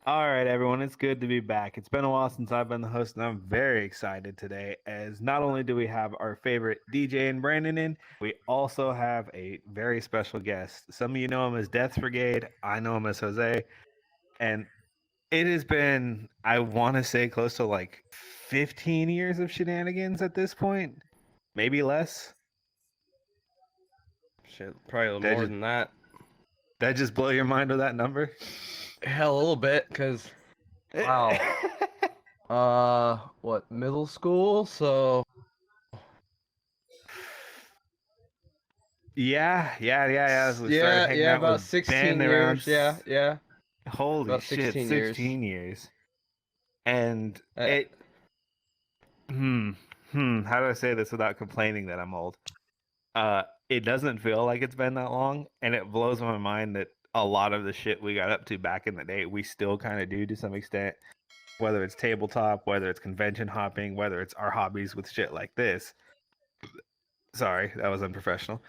All right, everyone, it's good to be back. It's been a while since I've been the host, and I'm very excited today, as not only do we have our favorite DJ and Brandon in, we also have a very special guest. Some of you know him as Deaths Brigade, I know him as Jose, and it has been, I want to say, close to like 15 years of shenanigans at this point, maybe less. Shit, probably a little more than that. That just blow your mind with that number? Hell, a little bit, because, wow. What, middle school? So... Yeah. So we started hanging out about with 16 Ben years. around... Yeah. Holy about shit, 16 16 years. And it... How do I say this without complaining that I'm old? It doesn't feel like it's been that long, and it blows my mind that a lot of the shit we got up to back in the day, we still kind of do to some extent. Whether it's tabletop, whether it's convention hopping, whether it's our hobbies with shit like this. Sorry, that was unprofessional.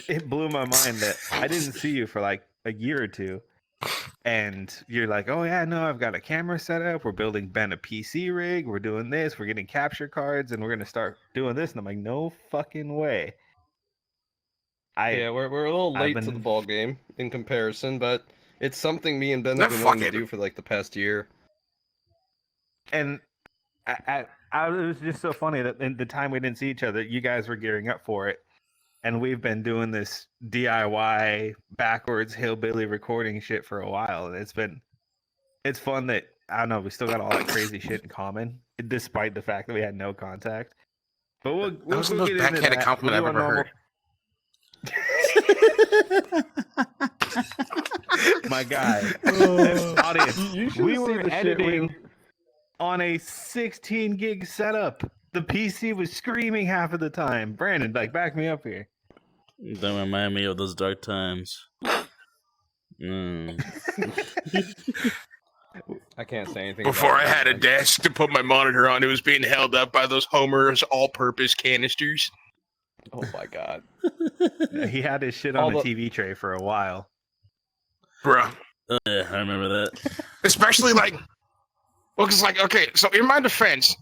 It blew my mind that I didn't see you for like a year or two, and you're like, oh yeah, no, I've got a camera set up, we're building Ben a PC rig, we're doing this, we're getting capture cards, and we're gonna start doing this. And I'm like, no fucking way. We're a little late to the ball game in comparison, but it's something me and Ben have been wanting to do for like the past year. And it was just so funny that in the time we didn't see each other, you guys were gearing up for it, and we've been doing this DIY backwards hillbilly recording shit for a while, and it's fun that, I don't know, we still got all that crazy shit in common, despite the fact that we had no contact. But we'll that was the get most into backhanded that. compliment I've ever heard. My guy, audience, we were editing on a 16 gig setup. The PC was screaming half of the time. Brandon, like, back me up here. Don't remind me of those dark times. I can't say anything. Before I had a desk to put my monitor on, it was being held up by those Homer's all-purpose canisters. Oh my god. He had his shit on the TV tray for a while. Bruh. Yeah, I remember that. Especially like, well, because like, okay, so in my defense,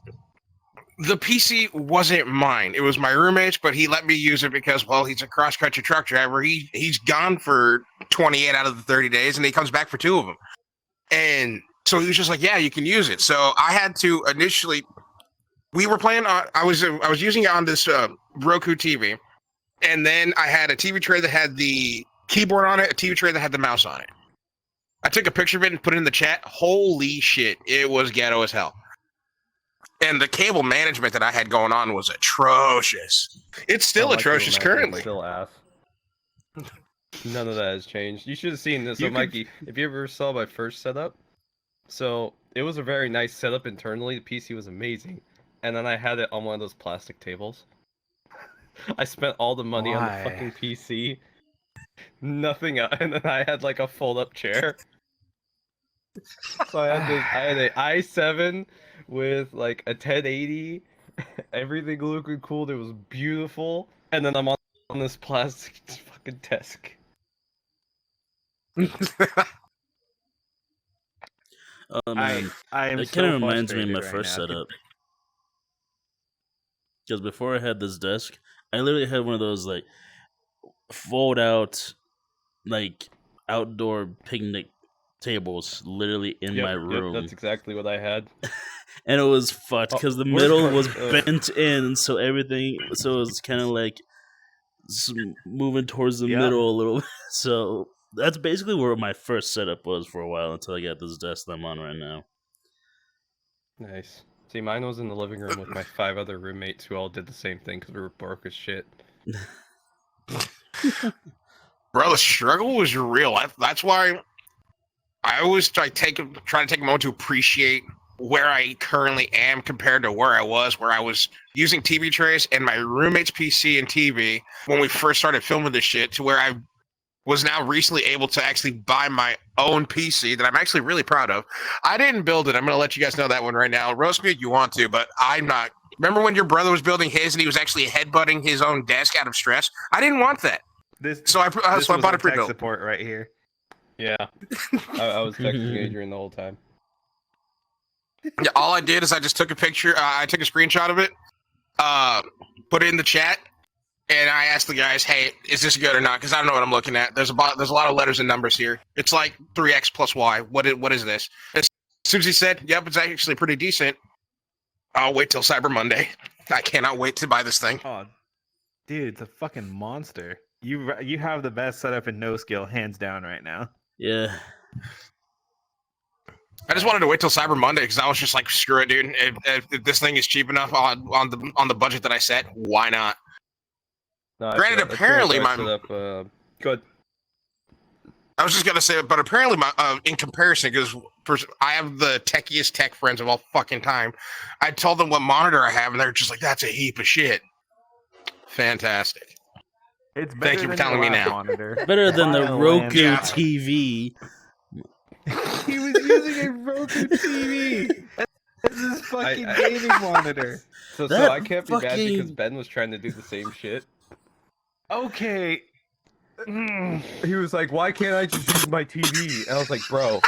the PC wasn't mine. It was my roommate's, but he let me use it because, well, he's a cross-country truck driver. He's gone for 28 out of the 30 days, and he comes back for 2 of them. And so he was just like, yeah, you can use it. So I had to initially, we were playing on, I was using it on this Roku TV, and then I had a TV tray that had the keyboard on it, a TV tray that had the mouse on it. I took a picture of it and put it in the chat. Holy shit, it was ghetto as hell. And the cable management that I had going on was atrocious. It's still atrocious currently. Still ass. None of that has changed. You should have seen this. So, Mikey, if you ever saw my first setup, so it was a very nice setup internally. The PC was amazing. And then I had it on one of those plastic tables. I spent all the money on the fucking PC. Nothing else. And then I had like a fold-up chair. So I had an i7 with like a 1080. Everything looking cool. It was beautiful. And then I'm on this plastic fucking desk. Oh man, it kind of reminds me of my first setup. Because before I had this desk, I literally had one of those like fold out, like outdoor picnic tables, literally in my room. That's exactly what I had. And it was fucked because the middle was bent in, so everything, so it was kind of like moving towards the middle a little bit. So that's basically where my first setup was for a while until I got this desk that I'm on right now. Nice. See, mine was in the living room with my 5 other roommates who all did the same thing because we were broke as shit. Bro, the struggle was real. That's why I always try to take a moment to appreciate where I currently am compared to where I was using TV trays and my roommate's PC and TV when we first started filming this shit, to where I was now recently able to actually buy my own PC that I'm actually really proud of. I didn't build it. I'm going to let you guys know that one right now. Roast me if you want to, but I'm not. Remember when your brother was building his and he was actually headbutting his own desk out of stress? I didn't want that. So I bought a pre-built. Support right here. Yeah, I was texting Adrian the whole time. Yeah, all I did is I just took a picture. I took a screenshot of it, put it in the chat, and I asked the guys, "Hey, is this good or not?" Because I don't know what I'm looking at. There's a lot of letters and numbers here. It's like 3x plus y. What is this? As soon as he said, "Yep, it's actually pretty decent," I'll wait till Cyber Monday. I cannot wait to buy this thing. Oh, dude, it's a fucking monster. You have the best setup in NoSkill, hands down, right now. Yeah. I just wanted to wait till Cyber Monday because I was just like, screw it, dude. If this thing is cheap enough on the budget that I set, why not? No, Granted, apparently my good. I was just gonna say, but apparently my in comparison, because I have the techiest tech friends of all fucking time. I told them what monitor I have, and they're just like, "That's a heap of shit." Fantastic. It's better Thank you for than telling your me last now. Monitor. Better than the By a Roku Yeah. TV. He was using a Roku TV. That's his fucking gaming monitor. So That I can't be mad because fucking- Ben was trying to do the same shit. Okay. He was like, "Why can't I just use my TV?" And I was like, "Bro,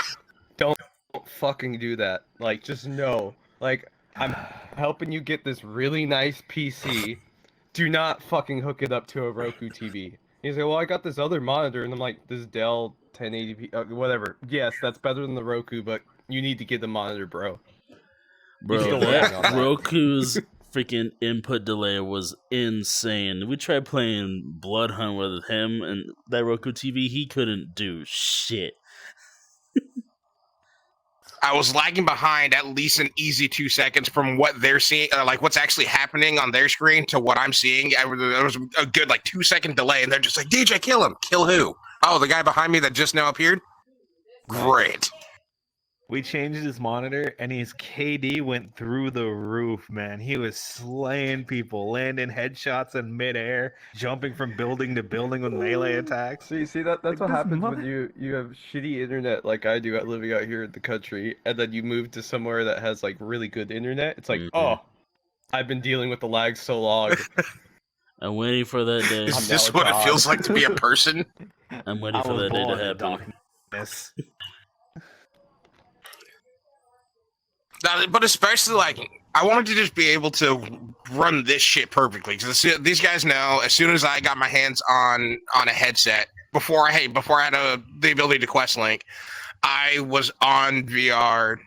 don't fucking do that. Like, just know. Like, I'm helping you get this really nice PC. Do not fucking hook it up to a Roku TV." He's like, "Well, I got this other monitor," and I'm like, "This Dell 1080p, whatever. Yes, that's better than the Roku, but you need to get the monitor, bro." Bro, still that working on that. Roku's freaking input delay was insane. We tried playing Blood Hunt with him and that Roku TV. He couldn't do shit. I was lagging behind at least an easy 2 seconds from what they're seeing, like what's actually happening on their screen to what I'm seeing. There was a good 2 second delay, and they're just like, "DJ, kill him." Kill who? Oh, the guy behind me that just now appeared? Great. We changed his monitor, and his KD went through the roof, man. He was slaying people, landing headshots in midair, jumping from building to building with melee attacks. See that's Like, what this happens mother- when you have shitty internet like I do living out here in the country, and then you move to somewhere that has like really good internet. It's like, Mhm. oh, I've been dealing with the lag so long. I'm waiting for that day. Is I'm this now a what it god. feels like to be a person? I'm waiting I for was that day to born in happen. darkness. But especially I wanted to just be able to run this shit perfectly because these guys know as soon as I got my hands on a headset before I had the ability to quest link, I was on VR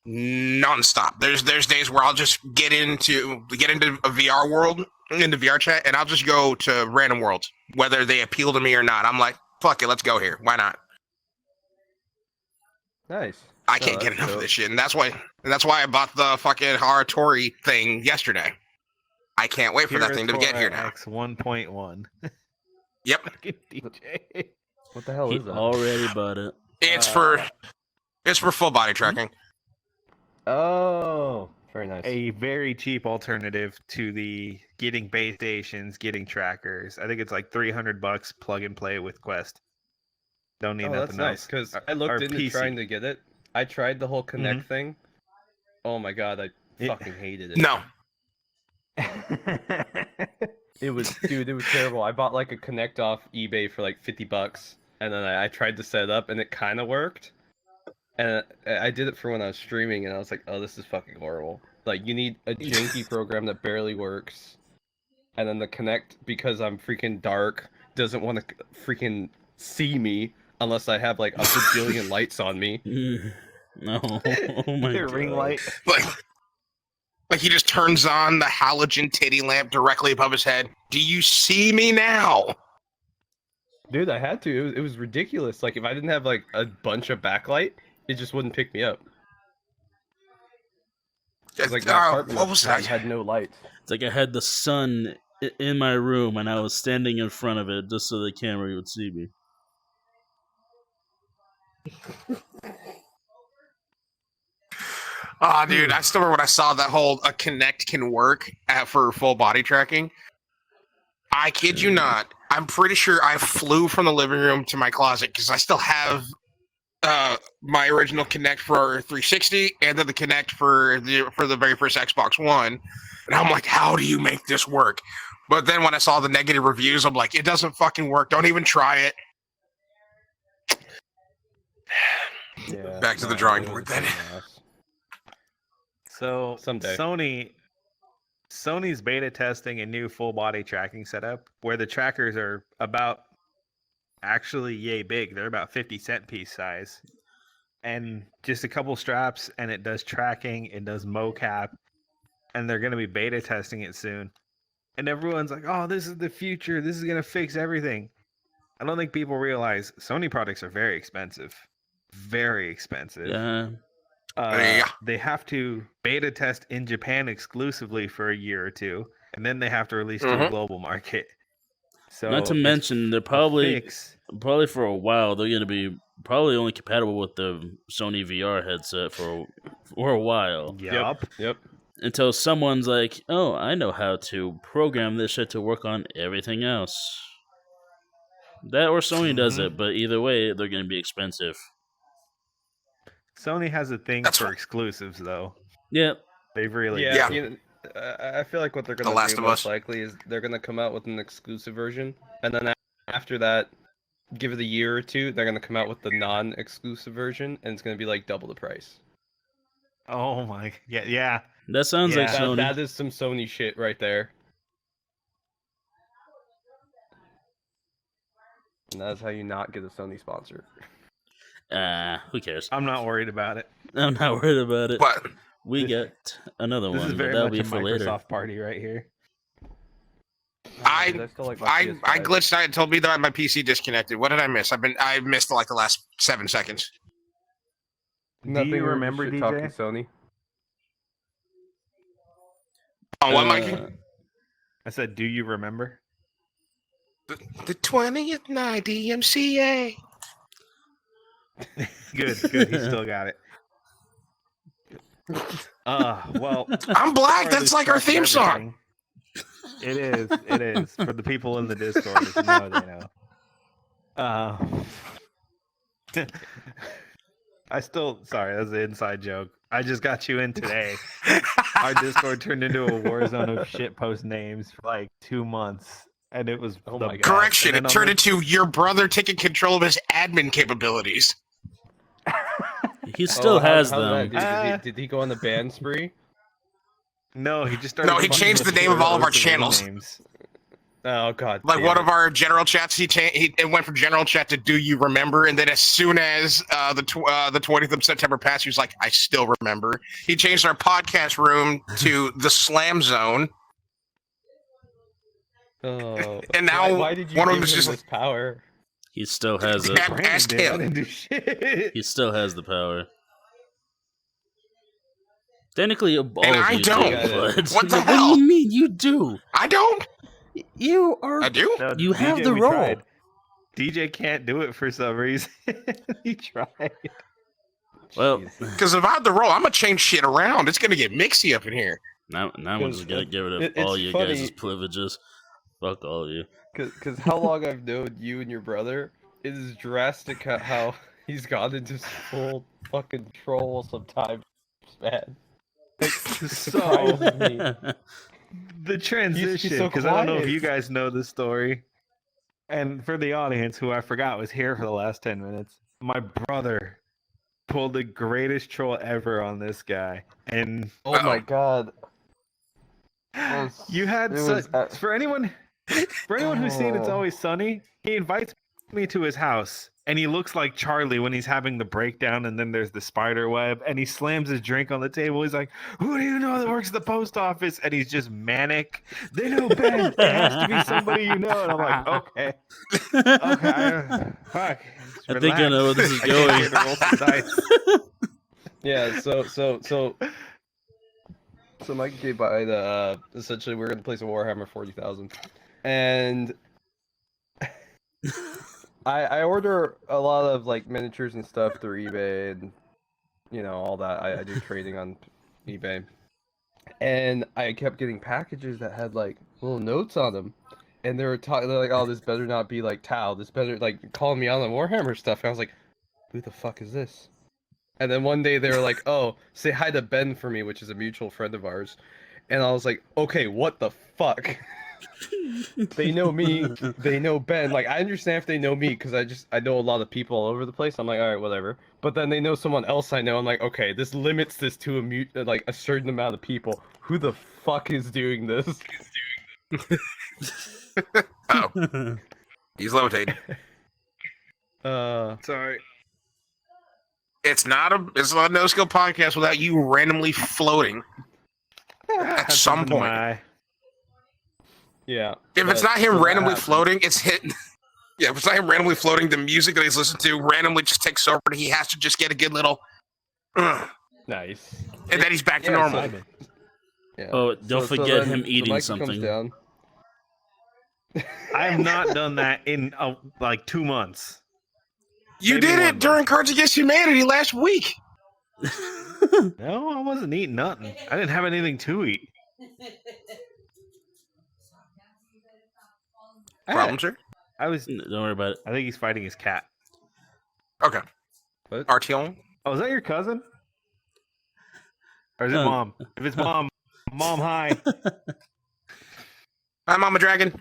nonstop. There's days where I'll just get into a VR world, into VR chat, and I'll just go to random worlds whether they appeal to me or not. I'm like, fuck it, let's go here. Why not? Nice. I can't get enough of this shit, and that's why I bought the fucking Haratori thing yesterday. I can't wait for that thing to get here now. X 1.1. Yep, Fucking DJ. What the hell He is that? already bought it. it's for full body tracking. Oh, very nice. A very cheap alternative to the getting base stations, getting trackers. I think it's like $300 plug and play with Quest. Don't need Oh, nothing that's nice else. because I looked Or into PC. trying to get it. I tried the whole Connect thing. Oh my god, I Yeah. fucking hated it. No, It was terrible. I bought like a Connect off eBay for like $50, and then I tried to set it up, and it kind of worked. And I did it for when I was streaming, and I was like, "Oh, this is fucking horrible." Like, you need a janky program that barely works, and then the Connect, because I'm freaking dark, doesn't want to freaking see me unless I have like a bajillion lights on me. No. Oh my Your god. ring light. like he just turns on the halogen titty lamp directly above his head. Do you see me now? Dude, I had to. It was ridiculous. Like, if I didn't have like a bunch of backlight, it just wouldn't pick me up. It's like my apartment what was that? had no lights. It's like I had the sun in my room and I was standing in front of it just so the camera would see me. Oh, dude, I still remember when I saw that whole Connect can work for full body tracking. I kid you not. I'm pretty sure I flew from the living room to my closet because I still have my original Connect for 360 and then the Connect for the very first Xbox One. And I'm like, how do you make this work? But then when I saw the negative reviews, I'm like, it doesn't fucking work. Don't even try it. Yeah. Back to the no, drawing it was board a then. pain in the ass. So Someday. Sony's beta testing a new full body tracking setup where the trackers are about actually yay big. They're about 50-cent piece size. And just a couple straps and it does tracking, it does mocap, and they're going to be beta testing it soon. And everyone's like, "Oh, this is the future. This is going to fix everything." I don't think people realize Sony products are very expensive. Very expensive. Yeah. Yeah. They have to beta test in Japan exclusively for a year or two, and then they have to release to a global market. So Not to it's mention, they're a probably fix. for a while they're going to be probably only compatible with the Sony VR headset for a while. Yup. Yep. Until someone's like, "Oh, I know how to program this shit to work on everything else." That or Sony does Mhm. it, but either way, they're going to be expensive. Sony has a thing That's for what- exclusives, though. Yep. They've really Yeah. Yeah. You know, I feel like what they're The gonna Last do of most Us. likely is they're gonna come out with an exclusive version, and then after that, give it a year or two, they're gonna come out with the non-exclusive version, and it's gonna be like double the price. Oh my, yeah. That sounds like Yeah. Sony. That is some Sony shit right there. And that's how you not get a Sony sponsor. Who cares? I'm not worried about it. I'm not worried about it. But We This- get another This one, is but very that'll much be a for Microsoft later. party right here. I still like my I PS5. glitched out and told me that my PC disconnected. What did I miss? I missed like the last 7 seconds. Nothing Do you we're remember, shit DJ? talking Sony. On what, Mikey? I said, do you remember? The 20th night DMCA. Good. He still got it. Well, I'm black. for That's this like our track theme and song. everything, It is. For the people in the Discord, if you know, they know. Sorry, that's an inside joke. I just got you in today. Our Discord turned into a war zone of shitpost names for like 2 months. And it was Oh the my God. best. Correction, And it then turned on into your brother taking control of his admin capabilities. He still has how'd them. that do? Did he go on the ban spree? No, he just started. No, he a bunch changed the name of all of our posts channels. names. Oh god. Like damn one it. of our general chats, it went from general chat to "Do you remember?" And then as soon as the 20th of September passed, he was like, "I still remember." He changed our podcast room to the Slam Zone, Oh. and now why did you one of give them is him just this power? He still has it. Brandon asked Brandon did. I him. didn't do shit. He still has the power. Technically, all And of I you don't. do, but What the what hell? do you mean you do? I don't. You are. I do. No, You have the we role. tried. DJ can't do it for some reason. He tried. Well, Jeez. Because if I had the role, I'm gonna change shit around. It's gonna get mixy up in here. now we're just gonna get rid of it's all you funny- guys' privileges. Fuck all of you. Because how long I've known you and your brother, it is drastic how he's gone into full fucking troll sometimes, man. It surprises me. The transition, so because I don't know if quiet. you guys know this story. And for the audience, who I forgot was here for the last 10 minutes, my brother pulled the greatest troll ever on this guy. And Oh my god. you had it was, such, for anyone who's seen It's Always Sunny, he invites me to his house. And he looks like Charlie when he's having the breakdown, and then there's the spider web, and he slams his drink on the table. He's like, "Who do you know that works at the post office?" And he's just manic. They know Ben. It has to be somebody you know. And I'm like, okay, fuck. I think I know where this is going. Roll some dice. Yeah, so Mike gave by the essentially we're gonna play some Warhammer 40,000, and I order a lot of like miniatures and stuff through eBay and all that. I do trading on eBay, and I kept getting packages that had like little notes on them, and they're like, "Oh, this better not be like Tau. This better like calling me out on Warhammer stuff." And I was like, "Who the fuck is this?" And then one day they were like, "Oh, say hi to Ben for me," which is a mutual friend of ours. And I was like, "Okay, what the fuck?" They know me. They know Ben. Like, I understand if they know me because I know a lot of people all over the place. I'm like, all right, whatever. But then they know someone else I know. I'm like, okay, this limits this to a certain amount of people. Who the fuck is doing this? Oh, he's levitating. Sorry. It's not a no-skill podcast without you randomly floating at Had some something in point. my eye. Yeah. If it's not him randomly floating, it's hitting. Yeah, if it's not him randomly floating, the music that he's listening to randomly just takes over. And he has to just get a good little. Nice. And then he's back to normal. Simon. Yeah. Oh, don't forget him eating Mikey something. Comes down. I have not done that in like 2 months. You Maybe did 1 it during Cards Against Humanity last week. No, I wasn't eating nothing. I didn't have anything to eat. Problem, sir? I was. Don't worry about it. I think he's fighting his cat. Okay. What? Artyom? Oh, is that your cousin? Or is it No. mom? If it's mom, hi. Hi, Mama Dragon.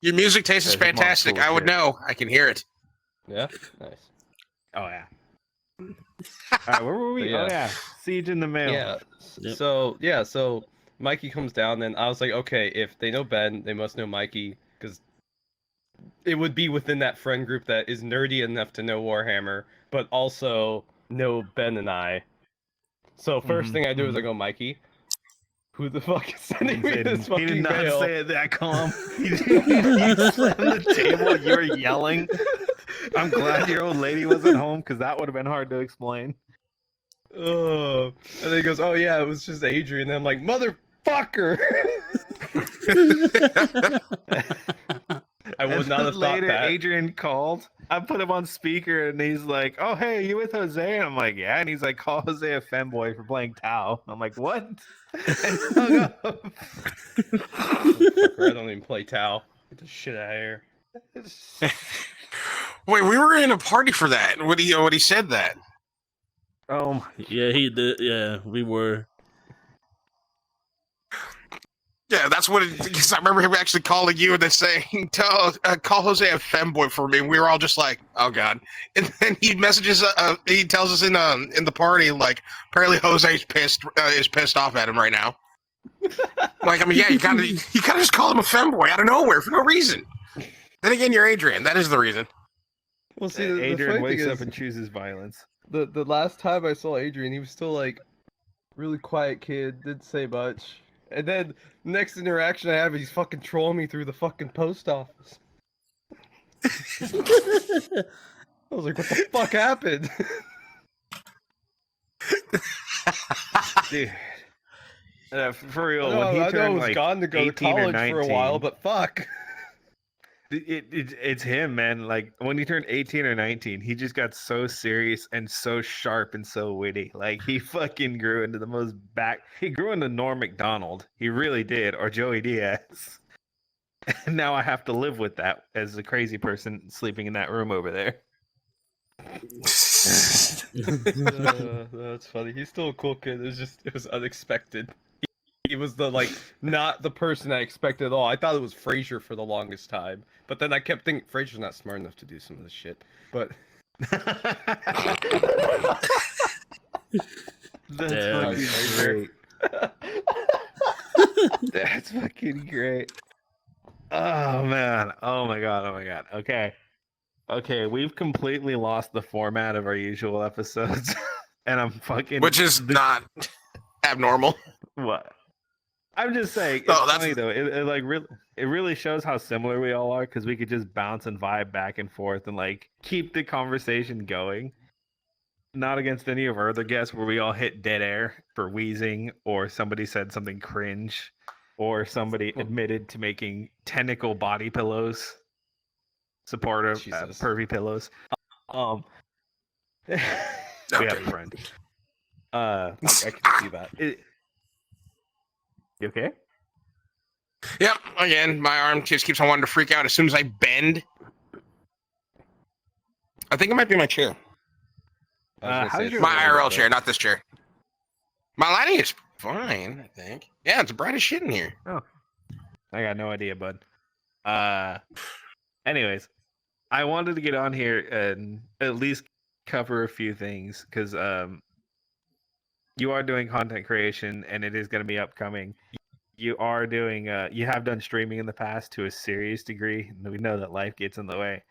Your music taste is Yeah, his mom's fantastic. cool as I would shit. know. I can hear it. Yeah. Nice. Oh yeah. All right, where were we? But yeah. Oh yeah, Siege in the Mail. Yeah. Yep. So Mikey comes down, and I was like, okay, if they know Ben, they must know Mikey, because it would be within that friend group that is nerdy enough to know Warhammer, but also know Ben and I. So 1st thing I do is I go, Mikey, who the fuck is sending me this He fucking did not mail? say it that calm. He slammed the table. You were yelling. I'm glad your old lady wasn't home because that would have been hard to explain. Oh, and then he goes, "Oh yeah, it was just Adrian." And I'm like, "Motherfucker!" I would And not then have thought later, that. Adrian called. I put him on speaker, and he's like, "Oh hey, you with Jose?" And I'm like, "Yeah." And he's like, "Call Jose a femboy for playing Tau." I'm like, "What?" And he hung up. Fucker, I don't even play Tau. Get the shit out of here. Wait, we were in a party for that. When he said that. Oh my. Yeah, he did. Yeah, we were. Yeah, that's what it because I remember him actually calling you and then saying, call Jose a femboy for me. And we were all just like, oh god. And then he messages he tells us in the party, like, apparently Jose's pissed off at him right now. Like, I mean, yeah, you gotta just call him a femboy out of nowhere for no reason. Then again, you're Adrian. That is the reason. Well, see, the Adrian funny wakes thing up is, and chooses violence. the last time I saw Adrian, he was still like really quiet kid, didn't say much. And then next interaction I have, he's fucking trolling me through the fucking post office. I was like, what the fuck happened? Dude. For real, I when he know I turned was like gone to go to 18 or college for a while, 19, but fuck. it's him, man. Like when he turned 18 or 19, he just got so serious and so sharp and so witty. Like he fucking grew into the most he grew into Norm Macdonald. He really did, or Joey Diaz. And now I have to live with that as a crazy person sleeping in that room over there. That's funny. He's still a cool kid. It was unexpected. He was not the person I expected at all. I thought it was Frasier for the longest time, but then I kept thinking Frasier's not smart enough to do some of this shit. But That's Damn. fucking great. That's fucking great. Oh man. Oh my god. Oh my god. Okay, we've completely lost the format of our usual episodes. And I'm fucking Which is not abnormal. what? I'm just saying, it's Oh, that's- funny though. It really shows how similar we all are because we could just bounce and vibe back and forth and like keep the conversation going. Not against any of our other guests where we all hit dead air for wheezing or somebody said something cringe or somebody admitted to making tentacle body pillows, supportive Jesus. pervy pillows. We have a friend. I can see that. You okay? Yep. Again, my arm just keeps on wanting to freak out as soon as I bend. I think it might be my chair. how's your My leg, IRL though? chair, not this chair. My lighting is fine, I think. Yeah, it's bright as shit in here. Oh, I got no idea, bud. Anyways, I wanted to get on here and at least cover a few things because you are doing content creation and it is going to be upcoming. You are doing you have done streaming in the past to a serious degree. We know that life gets in the way.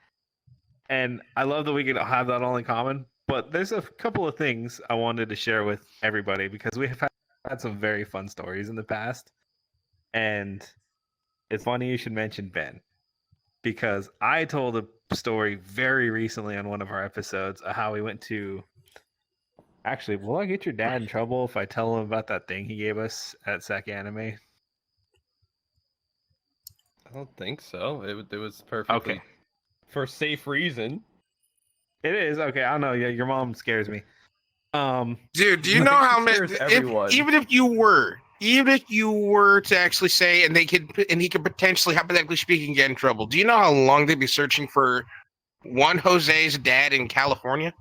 And I love that we can have that all in common. But there's a couple of things I wanted to share with everybody because we have had some very fun stories in the past. And it's funny you should mention Ben. Because I told a story very recently on one of our episodes of how we went to... Actually, will I get your dad in trouble if I tell him about that thing he gave us at Sec Anime? I don't think so. It was perfectly Okay. for safe reason. It is okay. I don't know. Yeah, your mom scares me. Dude, do you know how many? scares everyone. Even if you were to actually say, and he could potentially, hypothetically speaking, get in trouble. Do you know how long they'd be searching for one Jose's dad in California?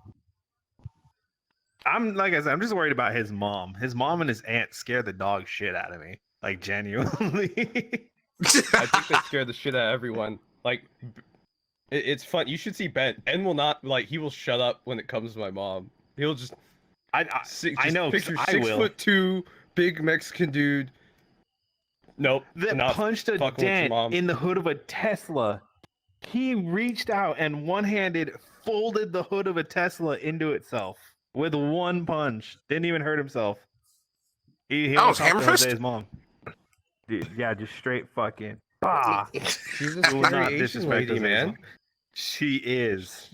Like I said, I'm just worried about his mom. His mom and his aunt scare the dog shit out of me. Like genuinely. I think they scare the shit out of everyone. Like, it's fun. You should see Ben. Ben will not he will shut up when it comes to my mom. He'll just. I know. Picture I will. 6'2", big Mexican dude. Nope. That punched a dent in the hood of a Tesla. He reached out and one-handed folded the hood of a Tesla into itself with one punch. Didn't even hurt himself. He was hammer fist? His mom. Dude, yeah, just straight fucking. Bah. She's a scary Asian lady, man. She is.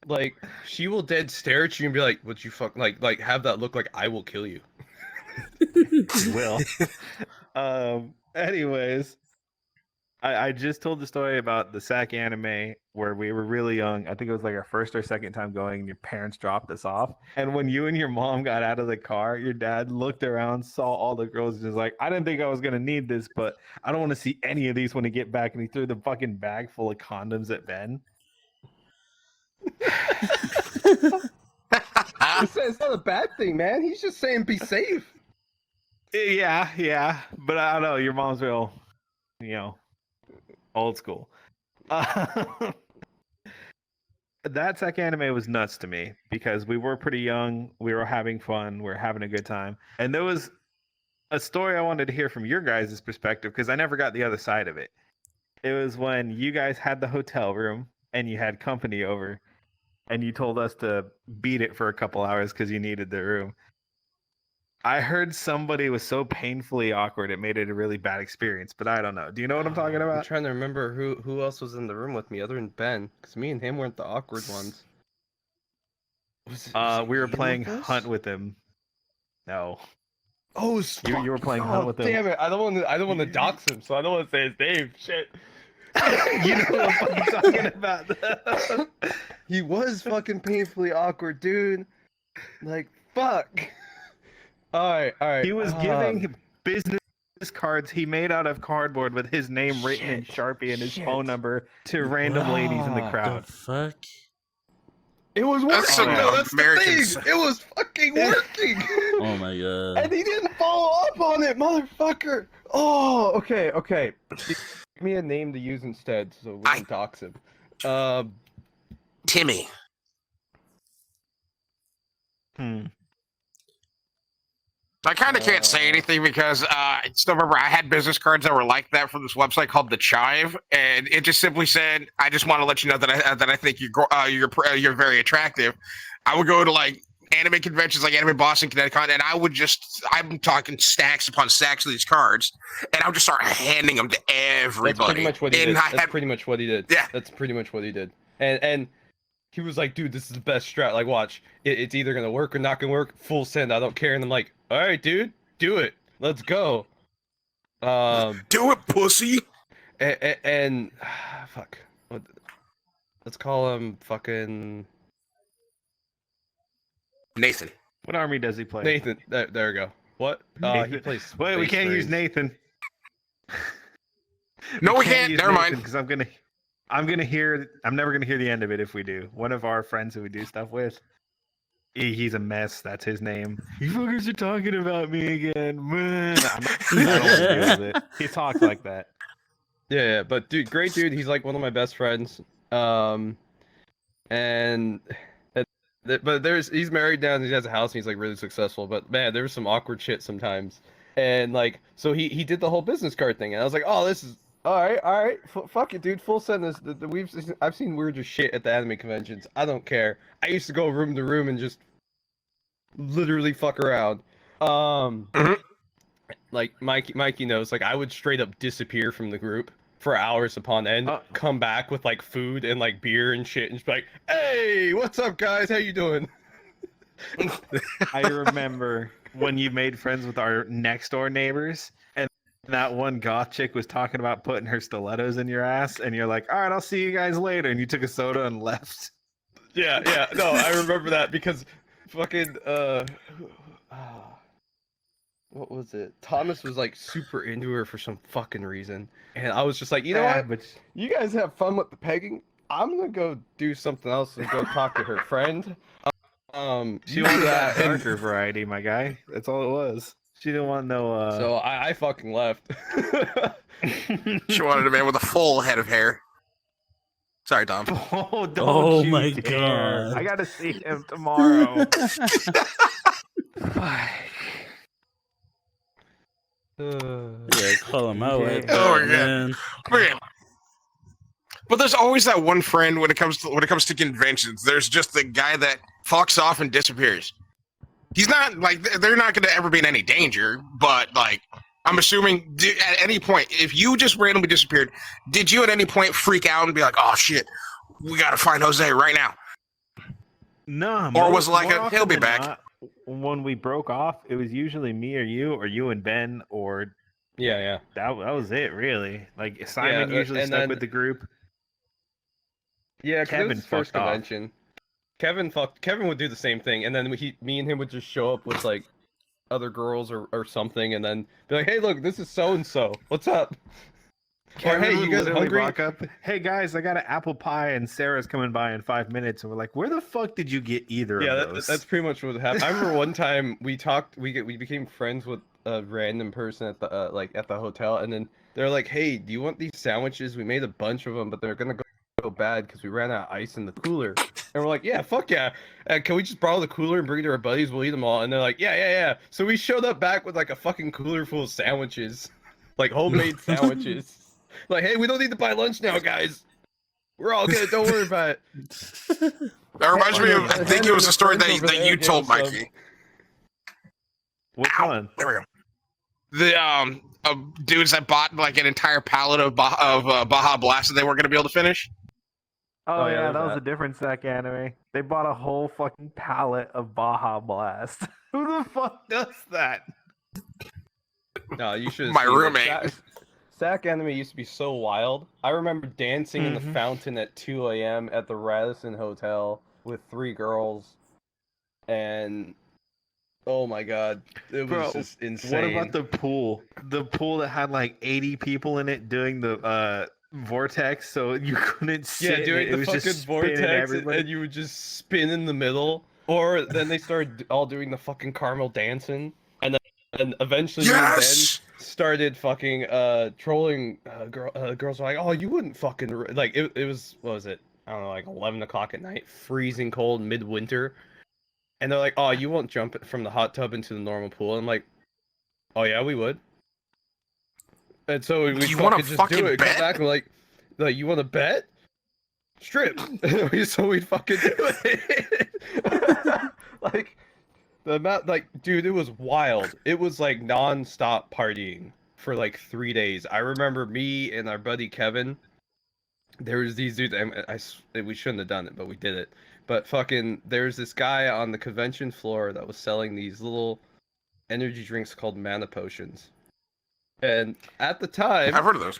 Like, she will dead stare at you and be like, "What you fuck?" Like have that look like I will kill you. Will. Anyways, I just told the story about the SAC anime where we were really young. I think it was like our first or second time going, and your parents dropped us off. And when you and your mom got out of the car, your dad looked around, saw all the girls, and was like, "I didn't think I was gonna need this, but I don't want to see any of these when I get back." And he threw the fucking bag full of condoms at Ben. It's not a bad thing, man. He's just saying be safe. Yeah, but I don't know. Your mom's real, old school. That SAC anime was nuts to me because we were pretty young. We were having fun. We were having a good time. And there was a story I wanted to hear from your guys' perspective because I never got the other side of it. It was when you guys had the hotel room and you had company over and you told us to beat it for a couple hours because you needed the room. I heard somebody was so painfully awkward it made it a really bad experience, but I don't know. Do you know what I'm talking about? I'm trying to remember who else was in the room with me other than Ben, because me and him weren't the awkward ones. We were playing Hunt with him. No. Oh, you were playing Hunt with him. Damn it! I don't want to dox him, so I don't want to say his name. Shit. You know what I'm talking about. He was fucking painfully awkward, dude. Like, fuck. All right. He was giving business cards he made out of cardboard with his name written in Sharpie and his phone number to random ladies in the crowd. The fuck? It was working. That's Americans. the thing. It was fucking working. Oh my god. And he didn't follow up on it, motherfucker. Oh, okay. Give me a name to use instead so we can dox him. Timmy. I kind of can't say anything because I still remember I had business cards that were like that from this website called The Chive, and it just simply said, "I just want to let you know that I think you're very attractive." I would go to like anime conventions like Anime Boston, Connecticut, and I'm talking stacks upon stacks of these cards, and I would just start handing them to everybody. That's pretty much what he did. That's pretty much what he did. And he was like, "Dude, this is the best strat. Like, watch. It's either gonna work or not gonna work. Full send. I don't care." And I'm like, "All right, dude, do it. Let's go." Do it, pussy. And fuck. Let's call him fucking Nathan. What army does he play? Nathan. There we go. What? He plays. Wait, we can't use Nathan. No, we can't. Never mind. Because I'm never gonna hear the end of it if we do. One of our friends who we do stuff with, He's a mess. That's his name. You fuckers are talking about me again. Man, I don't want to deal with it. He talks like that. Yeah, but dude, great dude. He's like one of my best friends. And but he's married now and he has a house and he's like really successful. But man, there was some awkward shit sometimes. And like, so he did the whole business card thing, and I was like, oh, this is all right, fuck it, dude. Full send this. I've seen weirder shit at the anime conventions. I don't care. I used to go room to room and just literally fuck around. Like Mikey knows. Like I would straight up disappear from the group for hours upon end, come back with like food and like beer and shit, and just be like, "Hey, what's up, guys? How you doing?" I remember when you made friends with our next door neighbors, and that one goth chick was talking about putting her stilettos in your ass, and you're like, "All right, I'll see you guys later," and you took a soda and left. Yeah. No, I remember that because fucking what was it? Thomas was like super into her for some fucking reason, and I was just like, you know what? But You guys have fun with the pegging. I'm gonna go do something else and go talk to her friend. she wanted that darker variety, my guy. That's all it was. She didn't want no. So I fucking left. She wanted a man with a full head of hair. Sorry, Dom. Oh, don't Oh you my dare. God. I gotta see him tomorrow. Yeah, call him out. Like Oh, that, yeah. man. Okay. But there's always that one friend when it comes to conventions. There's just the guy that fucks off and disappears. He's not like they're not going to ever be in any danger, but like I'm assuming at any point, if you just randomly disappeared, did you at any point freak out and be like, "Oh shit, we got to find Jose right now"? No. Or was it like more a, often "He'll be than back"? not, when we broke off, it was usually me or you and Ben, or Yeah. that was it really. Like Simon usually and stuck then- with the group. Yeah, 'cause it Kevin was his first fucked off. convention. Kevin would do the same thing, and then me and him would just show up with like other girls or something, and then be like, "Hey, look, this is so and so. What's up?" Kevin Or, "Hey, would you guys literally hungry?" Rock up, "Hey guys, I got an apple pie and Sarah's coming by in 5 minutes," and we're like, "Where the fuck did you get either Yeah, of those?" that's pretty much what happened. I remember one time we became friends with a random person at the at the hotel, and then they're like, "Hey, do you want these sandwiches? We made a bunch of them, but they're gonna go bad because we ran out of ice in the cooler." And we're like, "Yeah, fuck yeah! Can we just borrow the cooler and bring it to our buddies? We'll eat them all." And they're like, "Yeah." So we showed up back with like a fucking cooler full of sandwiches, like homemade sandwiches. Like, "Hey, we don't need to buy lunch now, guys. We're all good. Don't worry about it." That reminds me of, I think it was a story Friends over that there you gave told us some. Mikey. Which Ow, one? there we go. The dudes that bought like an entire pallet of Baja Blast that they weren't going to be able to finish. Oh, yeah, yeah, there's that was that. a different Sack anime. They bought a whole fucking pallet of Baja Blast. Who the fuck does that? No, you should. My roommate. Sack anime used to be so wild. I remember dancing in the Mhm. fountain at 2 a.m. at the Radisson Hotel with 3 girls, and oh my god, it was Bro, just insane. What about the pool? The pool that had like 80 people in it doing the vortex, so you couldn't sit. Yeah, in doing it. It the was fucking just spinning vortex, everybody. and you would just spin in the middle. Or then they started all doing the fucking caramel dancing, and eventually me and Ben Yes. started fucking trolling girls. Were like, "Oh, you wouldn't fucking like it." It was, what was it? I don't know, like 11 o'clock at night, freezing cold, midwinter, and they're like, "Oh, you won't jump from the hot tub into the normal pool." I'm like, "Oh yeah, we would." And so we You wanna fucking just fucking do it. bet? Come back and like, you want to bet? Strip. So we'd fucking do it. Like the amount, like, dude, it was wild. It was like non-stop partying for like 3 days. I remember me and our buddy Kevin. There was these dudes. We shouldn't have done it, but we did it. But fucking, there's this guy on the convention floor that was selling these little energy drinks called mana potions. And at the time, I've heard of those.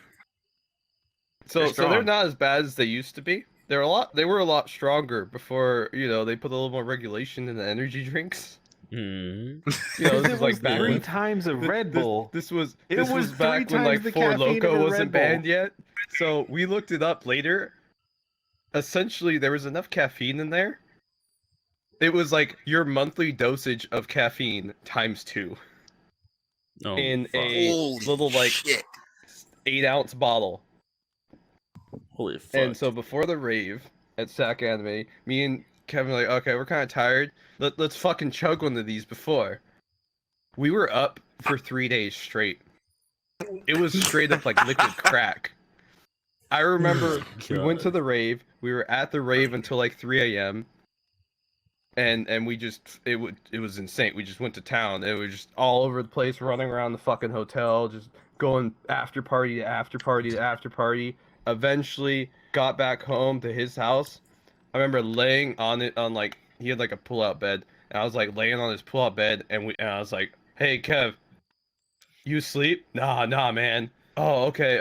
so they're strong. not as bad as they used to be. They were a lot stronger before, they put a little more regulation in the energy drinks. Mm. This It is like was back 3 when times a Red Bull. this was It this was was back 3 when like times the Four caffeine Loko of a wasn't Red Bull. banned yet. So we looked it up later. Essentially, there was enough caffeine in there It was like your monthly dosage of caffeine times 2 Oh, in fuck. a Holy little like shit. 8-ounce bottle. Holy fuck. And so before the rave at Sack Anime, me and Kevin were like, okay, we're kind of tired. Let's fucking chug one of these before. We were up for 3 days straight. It was straight up like liquid crack. I remember we went to the rave. We were at the rave until like 3 a.m. And we just it was insane. We just went to town. It was just all over the place, running around the fucking hotel, just going after party to after party to after party. Eventually got back home to his house. I remember laying on it on like he had like a pull-out bed, and I was like laying on his pull-out bed, and I was like, "Hey Kev, you asleep? Nah, man. Oh, okay.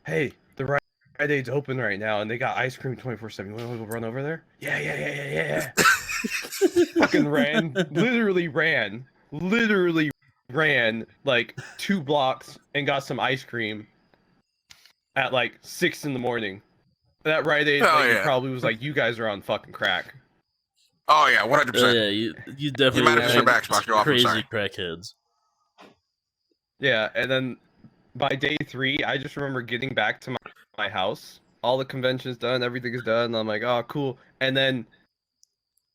Hey, the Rite Aid's open right now, and they got ice cream 24/7. You want to run over there? Yeah. Fucking literally ran like 2 blocks and got some ice cream at like 6 in the morning. That Rite Aid lady probably was like, "You guys are on fucking crack." Oh yeah, 100%. Yeah, you definitely might have just back, Xbox, you're off, I'm crazy sorry. crackheads. Yeah, and then by day 3, I just remember getting back to my house. All the convention's done, everything is done. And I'm like, oh, cool. And then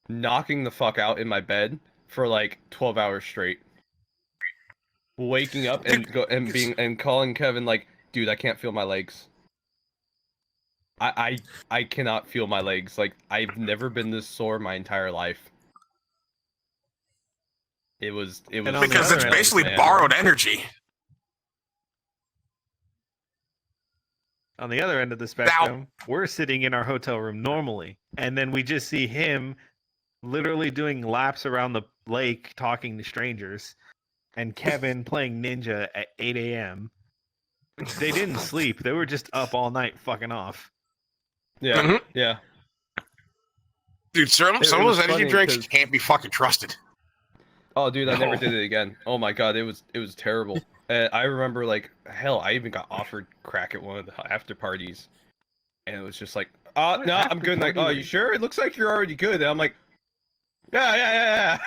knocking the fuck out in my bed for like 12 hours straight. Waking up and calling Kevin like, dude, I can't feel my legs. I cannot feel my legs. Like, I've never been this sore my entire life. It was because it's basically borrowed energy. On the other end of the spectrum, we're sitting in our hotel room normally, and then we just see him literally doing laps around the lake talking to strangers, and Kevin playing Ninja at 8 a.m. They didn't sleep. They were just up all night fucking off. Yeah, yeah. Dude, some of those energy drinks can't be fucking trusted. Oh, dude, I never did it again. Oh my god, it was terrible. I remember, like, hell, I even got offered crack at one of the after parties, and it was just like, no, I'm good. Like, oh, you sure? It looks like you're already good. And I'm like, yeah.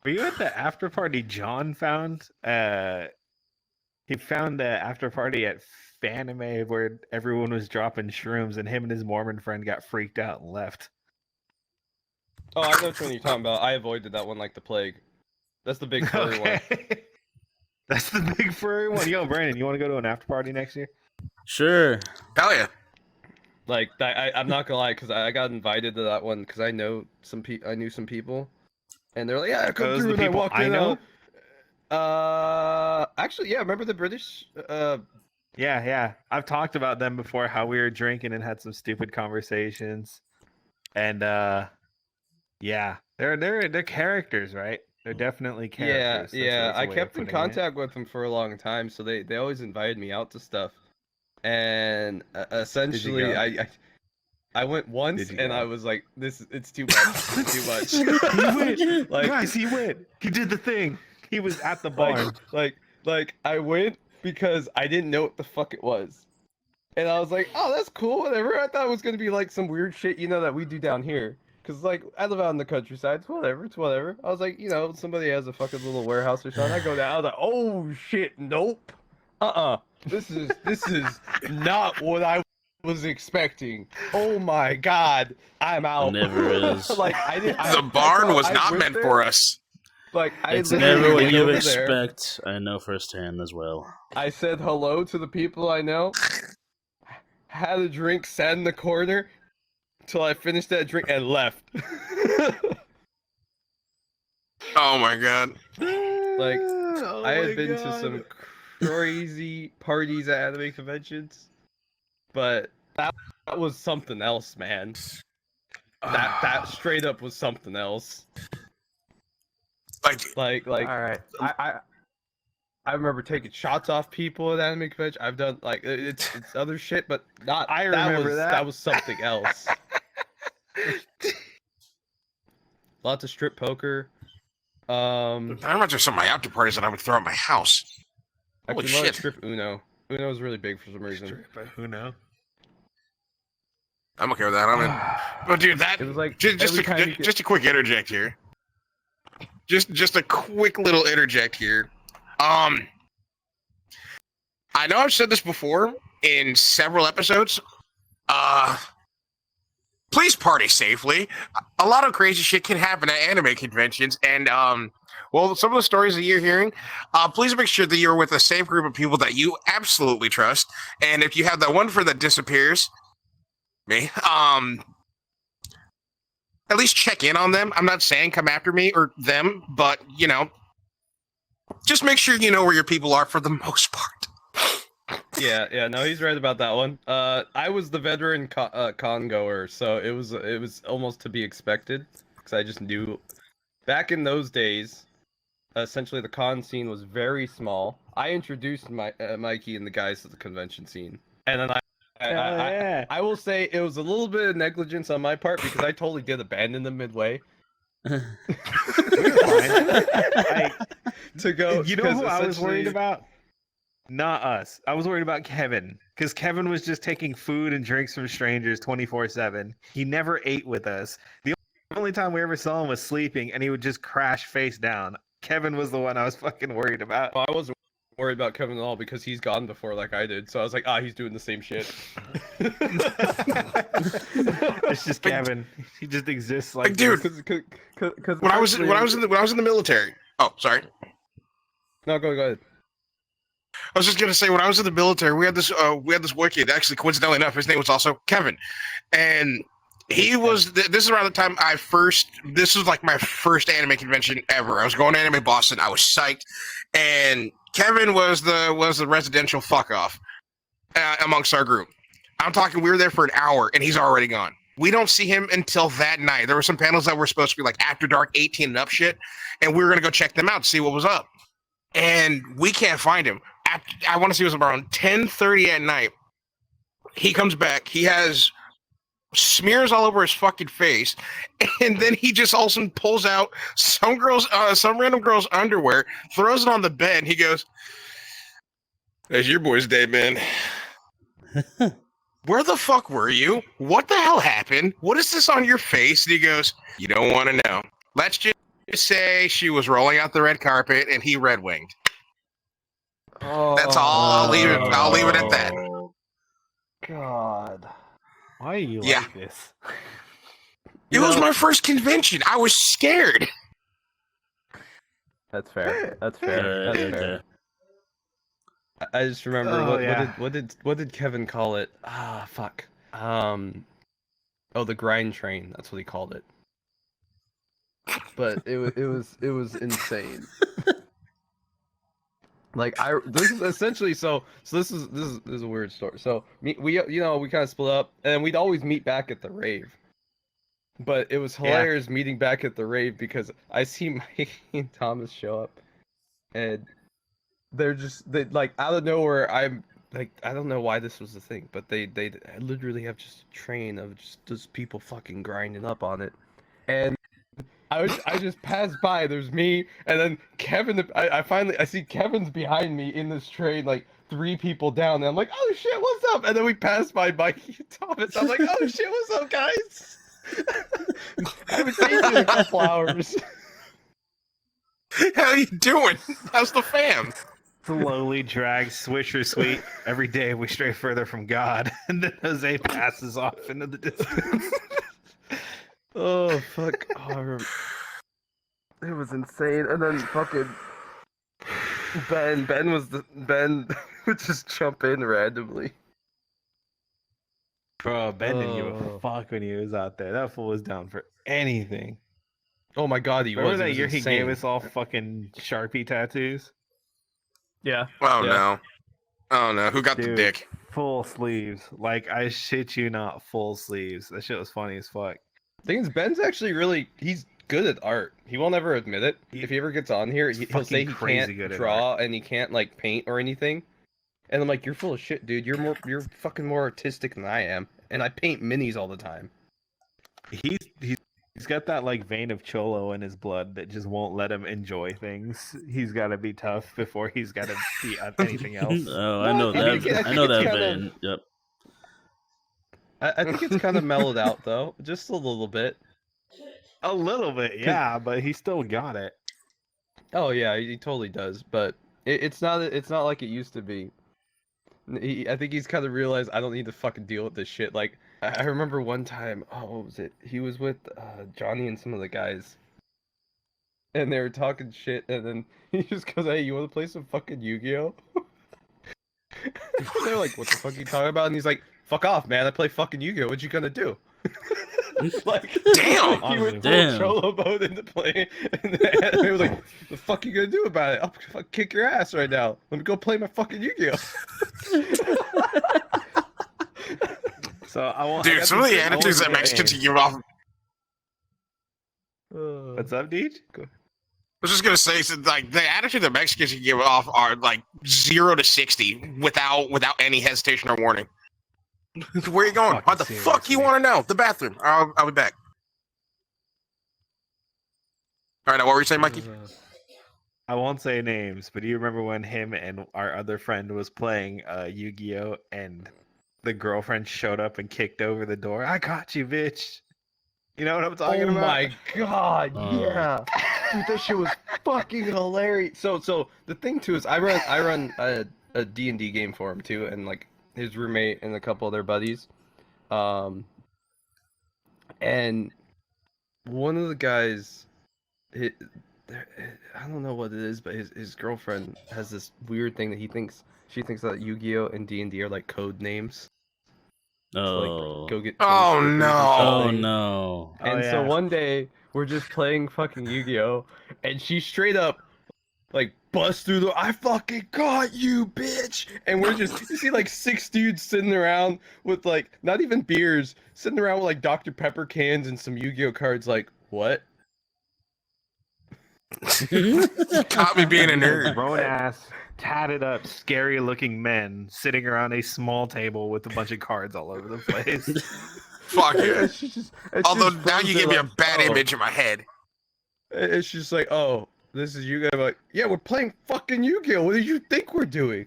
Were you at the after party John found? He found the after party at Fanime where everyone was dropping shrooms, and him and his Mormon friend got freaked out and left. Oh, I know which one you're talking about. I avoided that one like the plague. That's the big furry one. That's the big furry one. Yo, Brandon, you want to go to an after party next year? Sure. Hell yeah. Like, I'm not gonna lie, because I got invited to that one because I knew some people, and they're like, yeah, come through. And I walked in. Actually, yeah, remember the British? Yeah. I've talked about them before. How we were drinking and had some stupid conversations, and yeah, they're characters, right? They're definitely characters. Yeah. I kept in contact with them for a long time, so they always invited me out to stuff. And essentially, I went once, and I was like, it's too much. It's too much. He went. Like, guys, he went. He did the thing. He was at the barn. Like I went because I didn't know what the fuck it was. And I was like, oh, that's cool, whatever. I thought it was going to be like some weird shit, that we do down here. Because, like, I live out in the countryside. It's whatever. I was like, somebody has a fucking little warehouse or something. I go down. I was like, oh, shit, nope. This is not what I was expecting. Oh, my God. I'm out. It never is. Like, the barn was not meant for us. Like, it's never what you expect. I know firsthand as well. I said hello to the people I know. Had a drink, sat in the corner. Till I finished that drink and left. Oh my god. Like, I had been to some crazy parties at anime conventions, but that was something else, man. That straight up was something else. Like all right. I remember taking shots off people at anime convention. I've done like it's other shit, but not. I remember that. That was something else. Lots of strip poker. I remember some of my after parties that I would throw at my house. Holy shit! Strip Uno. Uno was really big for some reason. Strip Uno. I'm okay with that. I'm in. But dude, that It was like just a quick interject here. Just a quick little interject here. I know I've said this before in several episodes. Please party safely. A lot of crazy shit can happen at anime conventions, and well, some of the stories that you're hearing, please make sure that you're with a safe group of people that you absolutely trust. And if you have that one friend that disappears, me, at least check in on them. I'm not saying come after me or them, but you know, just make sure you know where your people are for the most part. Yeah, no, he's right about that one. I was the veteran con goer, so it was almost to be expected because I just knew back in those days, essentially the con scene was very small. I introduced Mikey and the guys to the convention scene, and then I will say it was a little bit of negligence on my part because I totally did abandon them midway. Like, To go, you know who I was worried about? Not us. I was worried about Kevin because Kevin was just taking food and drinks from strangers 24/7. He never ate with us. The only time we ever saw him was sleeping, and he would just crash face down. Kevin was the one I was fucking worried about. I wasn't worried about Kevin at all because he's gone before like I did, so I was like, he's doing the same shit. It's just Kevin. He just exists like dude. Cause When I was in the military. Oh, sorry. No, go ahead. I was just gonna say when I was in the military, we had this wicked. Actually, coincidentally enough, his name was also Kevin, and he was. This is around the time This was like my first anime convention ever. I was going to Anime Boston. I was psyched, and Kevin was the residential fuck off amongst our group. I'm talking. We were there for an hour, and he's already gone. We don't see him until that night. There were some panels that were supposed to be like after dark, 18 and up shit, and we were gonna go check them out to see what was up. And we can't find him. I want to see it was around 10:30 at night. He comes back. He has smears all over his fucking face, and then he just also pulls out some random girl's underwear, throws it on the bed, and he goes, "That's your boy's day, man." Where the fuck were you? What the hell happened? What is this on your face? And he goes, "You don't want to know. Let's just say she was rolling out the red carpet and he red winged." That's all. I'll leave it at that. God. Why are you Yeah. like this? It was my first convention. I was scared. That's fair. That's fair. I just remember what did Kevin call it? Fuck. The grind train. That's what he called it. But it was insane. Like this is essentially so this is a weird story. So we kind of split up and we'd always meet back at the rave. But it was hilarious meeting back at the rave because I see Mikey and Thomas show up and they like out of nowhere. I'm like, I don't know why this was the thing, but they literally have just a train of just people fucking grinding up on it. And I just passed by. There's me, and then Kevin. I see Kevin's behind me in this train, like 3 people down. And I'm like, oh shit, what's up? And then we passed by Mikey and Thomas. I'm like, oh shit, what's up, guys? I haven't seen you in a couple hours. How you doing? How's the fam? Slowly drags Swisher Sweet. Every day we stray further from God, and then Jose passes off into the distance. Oh fuck! It was insane. And then fucking Ben would just jump in randomly. Bro, Ben didn't give a fuck when he was out there. That fool was down for anything. Oh my god, he Remember was. that year insane. he gave us all fucking Sharpie tattoos? Yeah. Oh Yeah. no! Oh no! Who got the Dude, dick? Full sleeves. Like, I shit you not, full sleeves. That shit was funny as fuck. The thing is, Ben's actually he's good at art. He won't ever admit it. If he ever gets on here, he'll say he can't draw and he can't like paint or anything. And I'm like, you're full of shit, dude. You're fucking more artistic than I am. And I paint minis all the time. He's got that like vein of cholo in his blood that just won't let him enjoy things. He's got to be tough before he's got to be anything else. Oh, I know that. I know that vein. Yep. I think it's kind of mellowed out though, just a little bit. A little bit, yeah, but he still got it. Oh yeah, he totally does, but it's not like it used to be. I think he's kind of realized I don't need to fucking deal with this shit. Like I remember one time, oh, what was it? He was with Johnny and some of the guys, and they were talking shit, and then he just goes, "Hey, you want to play some fucking Yu-Gi-Oh?" They're like, "What the fuck are you talking about?" And he's like, "Fuck off, man! I play fucking Yu-Gi-Oh! What you gonna do?" Like, Damn! he went full Damn. cholo mode into play, and the anime was like, "The fuck you gonna do about it? I'll fucking kick your ass right now. Let me go play my fucking Yu-Gi-Oh!" So I want. Dude, some of the attitudes that Mexicans give off. What's up, Deej? I was just gonna say, so, like the attitude that Mexicans give off are like 0 to 60 without any hesitation or warning. Where you going? Fucking What the fuck you seriously. want to know? The bathroom. I'll be back. All right, now what were you saying, Mikey? I won't say names, but do you remember when him and our other friend was playing Yu-Gi-Oh and the girlfriend showed up and kicked over the door? I got you, bitch. You know what I'm talking Oh about? my god, Oh. yeah. Dude, that shit was fucking hilarious. So the thing too is I run a D&D game for him too, and like his roommate and a couple of their buddies. And one of the guys, I don't know what it is, but his girlfriend has this weird thing that she thinks that Yu-Gi-Oh and D&D are like code names. To, Oh. like, go get Oh, strippers or no. Oh something. no. Oh, And so yeah. one day we're just playing fucking Yu-Gi-Oh, and she straight up like busts through the I fucking got you, bitch. And we're just you see like 6 dudes sitting around with like not even beers, sitting around with like Dr. Pepper cans and some Yu-Gi-Oh cards. Like what? Caught me being a nerd. Grown ass, tatted up, scary looking men sitting around a small table with a bunch of cards all over the place. Fuck yeah. It's just Although just now you frozen, give me a like, bad oh. image in my head. It's just like, oh, this is Yu-Gi-Oh. I'm like, yeah, we're playing fucking Yu-Gi-Oh. What do you think we're doing?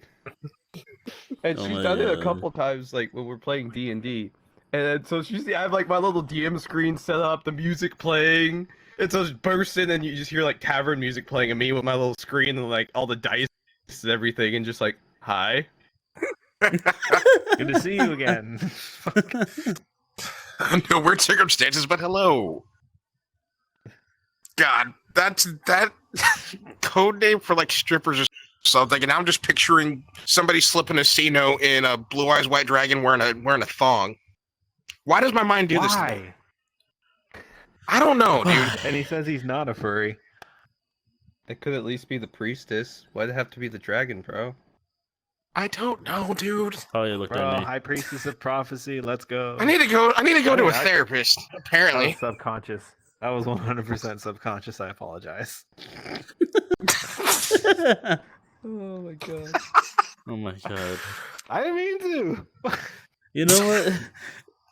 And Oh she's my done it a God. couple times, like when we're playing D&D. And then, so I have like my little DM screen set up, the music playing. And so it's bursting, and you just hear like tavern music playing, and me with my little screen and like all the dice and everything, and just like, hi. Good to see you again. No weird circumstances, but hello. God, that code name for like strippers or something, and I'm just picturing somebody slipping a C-note in a Blue Eyes White Dragon wearing a thong. Why does my mind do this to me? Why? I don't know, dude. And he says he's not a furry. It could at least be the priestess. Why'd it have to be the dragon, bro? I don't know, dude. Probably looked Bro, at me. High Priestess of Prophecy, let's go. I need to go to a I- therapist. That Apparently. was subconscious. That was 100% subconscious. I apologize. Oh my god. Oh my god. I didn't mean to. You know what?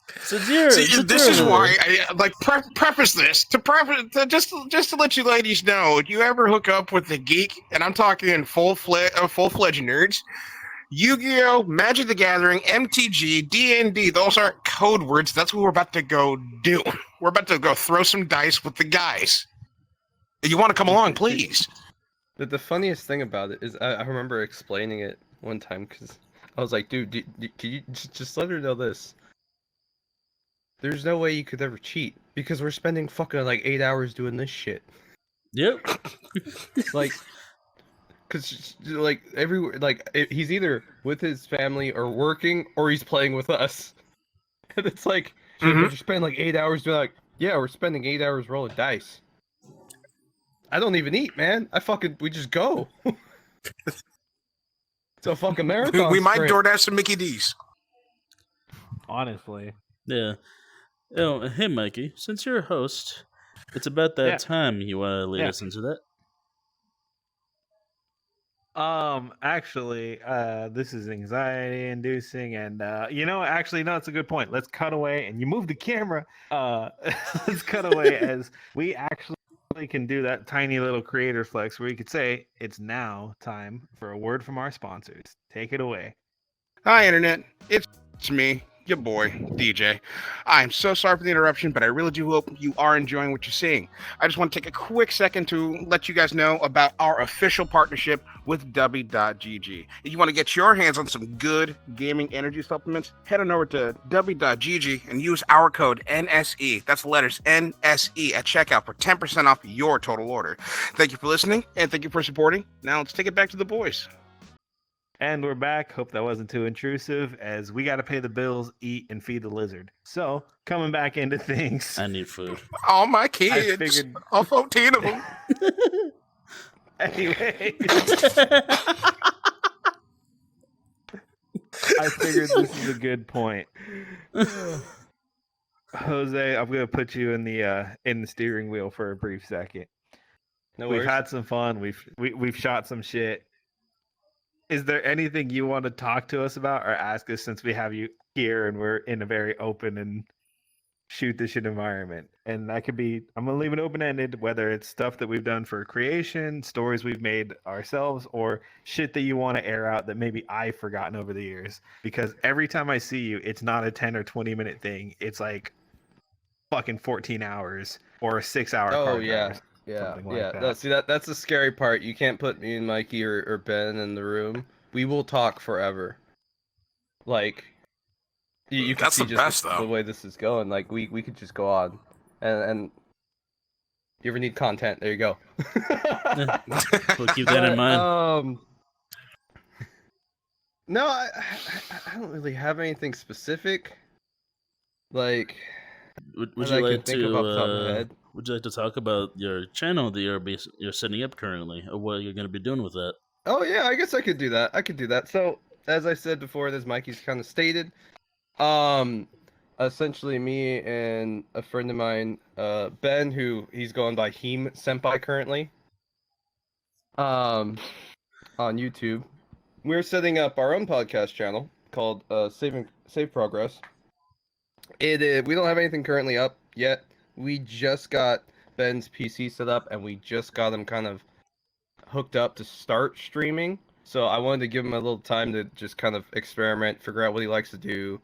Sajira, See, this is why I like preface this to just to let you ladies know. If you ever hook up with the geek, and I'm talking full-fledged nerds, Yu-Gi-Oh, Magic the Gathering, MTG, D&D, those aren't code words. That's what we're about to go do. We're about to go throw some dice with the guys. If you want to come along, please. The funniest thing about it is I remember explaining it one time because I was like, dude, can you just let her know this? There's no way you could ever cheat because we're spending fucking like 8 hours doing this shit. Yep. Like, cause like everywhere, like he's either with his family or working or he's playing with us. And it's like, Mhm. you spend like 8 hours doing like, yeah, we're spending 8 hours rolling dice. I don't even eat, man. We just go. It's a fucking marathon. We might sprint. DoorDash some Mickey D's. Honestly. Yeah. Oh, hey, Mikey. Since you're a host, it's about that Yeah. time. You want to lead Yeah. us into that? Actually, this is anxiety inducing, and actually, no, it's a good point. Let's cut away, and you move the camera. Let's cut away as we actually can do that tiny little creator flex where you could say it's now time for a word from our sponsors. Take it away. Hi, Internet. It's me, your boy, DJ. I'm so sorry for the interruption, but I really do hope you are enjoying what you're seeing. I just want to take a quick second to let you guys know about our official partnership with W.GG. If you want to get your hands on some good gaming energy supplements, head on over to W.GG and use our code NSE. That's the letters NSE at checkout for 10% off your total order. Thank you for listening, and thank you for supporting. Now let's take it back to the boys. And we're back. Hope that wasn't too intrusive, as we got to pay the bills, eat, and feed the lizard. So, coming back into things. I need food. All my kids. I figured... All 14 of them. Anyway. I figured this is a good point. Jose, I'm going to put you in the steering wheel for a brief second. No We've worries. had some fun. We've shot some shit. Is there anything you want to talk to us about or ask us, since we have you here and we're in a very open and shoot the shit environment? And that could be, I'm going to leave it open-ended, whether it's stuff that we've done for creation, stories we've made ourselves, or shit that you want to air out that maybe I've forgotten over the years. Because every time I see you, it's not a 10 or 20 minute thing. It's like fucking 14 hours or a 6-hour Oh, car yeah. drive. Yeah, Something like yeah. that. No, see, that's the scary part. You can't put me and Mikey or Ben in the room. We will talk forever. Like, you can That's see the just best, though. the way this is going. Like, we could just go on. And you ever need content, there you go. We'll keep that in mind. No, I don't really have anything specific. Like, Would that you I like can think of off the top of my to? head. Would you like to talk about your channel that you're setting up currently, or what you're going to be doing with that? Oh yeah, I guess I could do that. So, as I said before, as Mikey's kind of stated, essentially me and a friend of mine, Ben, who he's going by Heem Senpai currently, on YouTube, we're setting up our own podcast channel called Save Progress. We don't have anything currently up yet. We just got Ben's PC set up, and we just got him kind of hooked up to start streaming. So I wanted to give him a little time to just kind of experiment, figure out what he likes to do,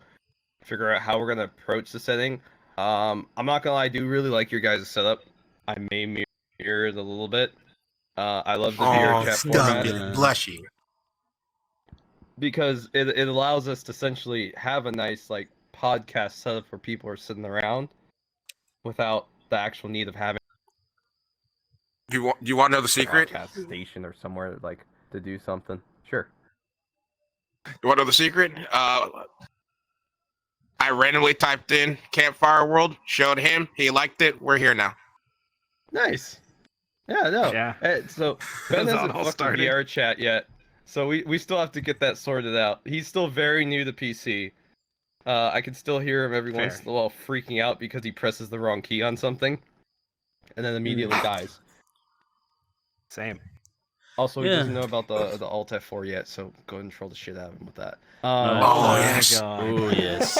figure out how we're gonna approach the setting. I'm not gonna lie, I do really like your guys' setup. I may mirror it a little bit. I love the VR chat format. Stop it. Bless you. Because it allows us to essentially have a nice like podcast setup where people are sitting around without the actual need of having Do you want to know the secret? broadcast station or somewhere like to do something. Sure. You want to know the secret? I randomly typed in Campfire World, showed him, he liked it. We're here now. Nice. Yeah, no. Yeah. So Ben That's how hasn't it all fucked started. VR chat yet. So we still have to get that sorted out. He's still very new to PC. I can still hear him every once in a while freaking out because he presses the wrong key on something and then immediately dies. Same. Also, he Yeah. doesn't know about the Alt F4 yet, so go ahead and troll the shit out of him with that. Oh, yes. Oh yes.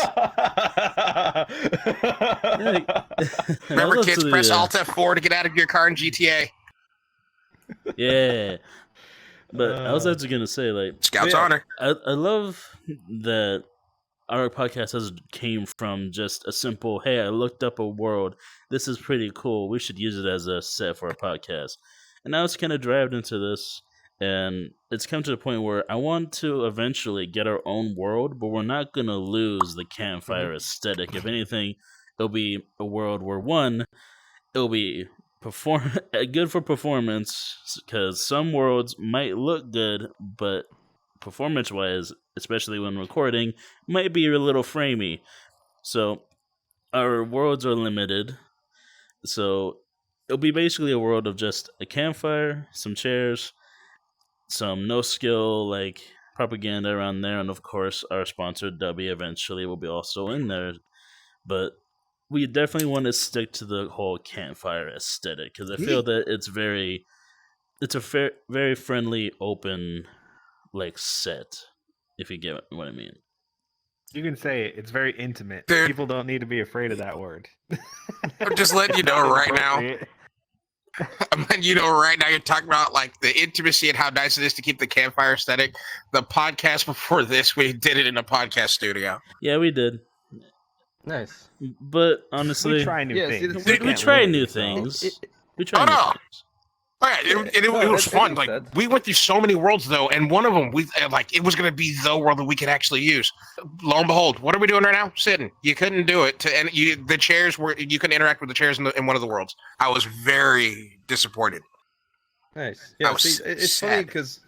Remember, kids, press Alt F4 to get out of your car in GTA. Yeah. But I was actually gonna say, like, Scout's Yeah. honor. I love that our podcast came from just a simple, hey, I looked up a world. This is pretty cool. We should use it as a set for a podcast. And now it's kind of drived into this, and it's come to the point where I want to eventually get our own world, but we're not going to lose the campfire aesthetic. If anything, it'll be a world where, one, it'll be good for performance, because some worlds might look good, but performance-wise, especially when recording, might be a little framey. So our worlds are limited. So it'll be basically a world of just a campfire, some chairs, some NoSkill like propaganda around there, and of course our sponsor W eventually will be also in there. But we definitely want to stick to the whole campfire aesthetic, because I feel that it's a very friendly, open like set, if you get what I mean. You can say it. It's very intimate. Dude. People don't need to be afraid of that word. I'm just letting you know right now. Appropriate. I'm letting you know right now. You're talking about like the intimacy and how nice it is to keep the campfire aesthetic. The podcast before this, we did it in a podcast studio. Yeah, we did. Nice. But honestly, We try new Yeah, see, things. the- we try new things. We try Oh new no. things. It was fun. makes Like sense. we went through so many worlds though, and one of them it was going to be the world that we could actually use. Lo and behold, what are we doing right now? Sitting. You couldn't do it. The chairs you couldn't interact with the chairs in one of the worlds. I was very disappointed. Nice. I Yeah, was see, it's funny sad. because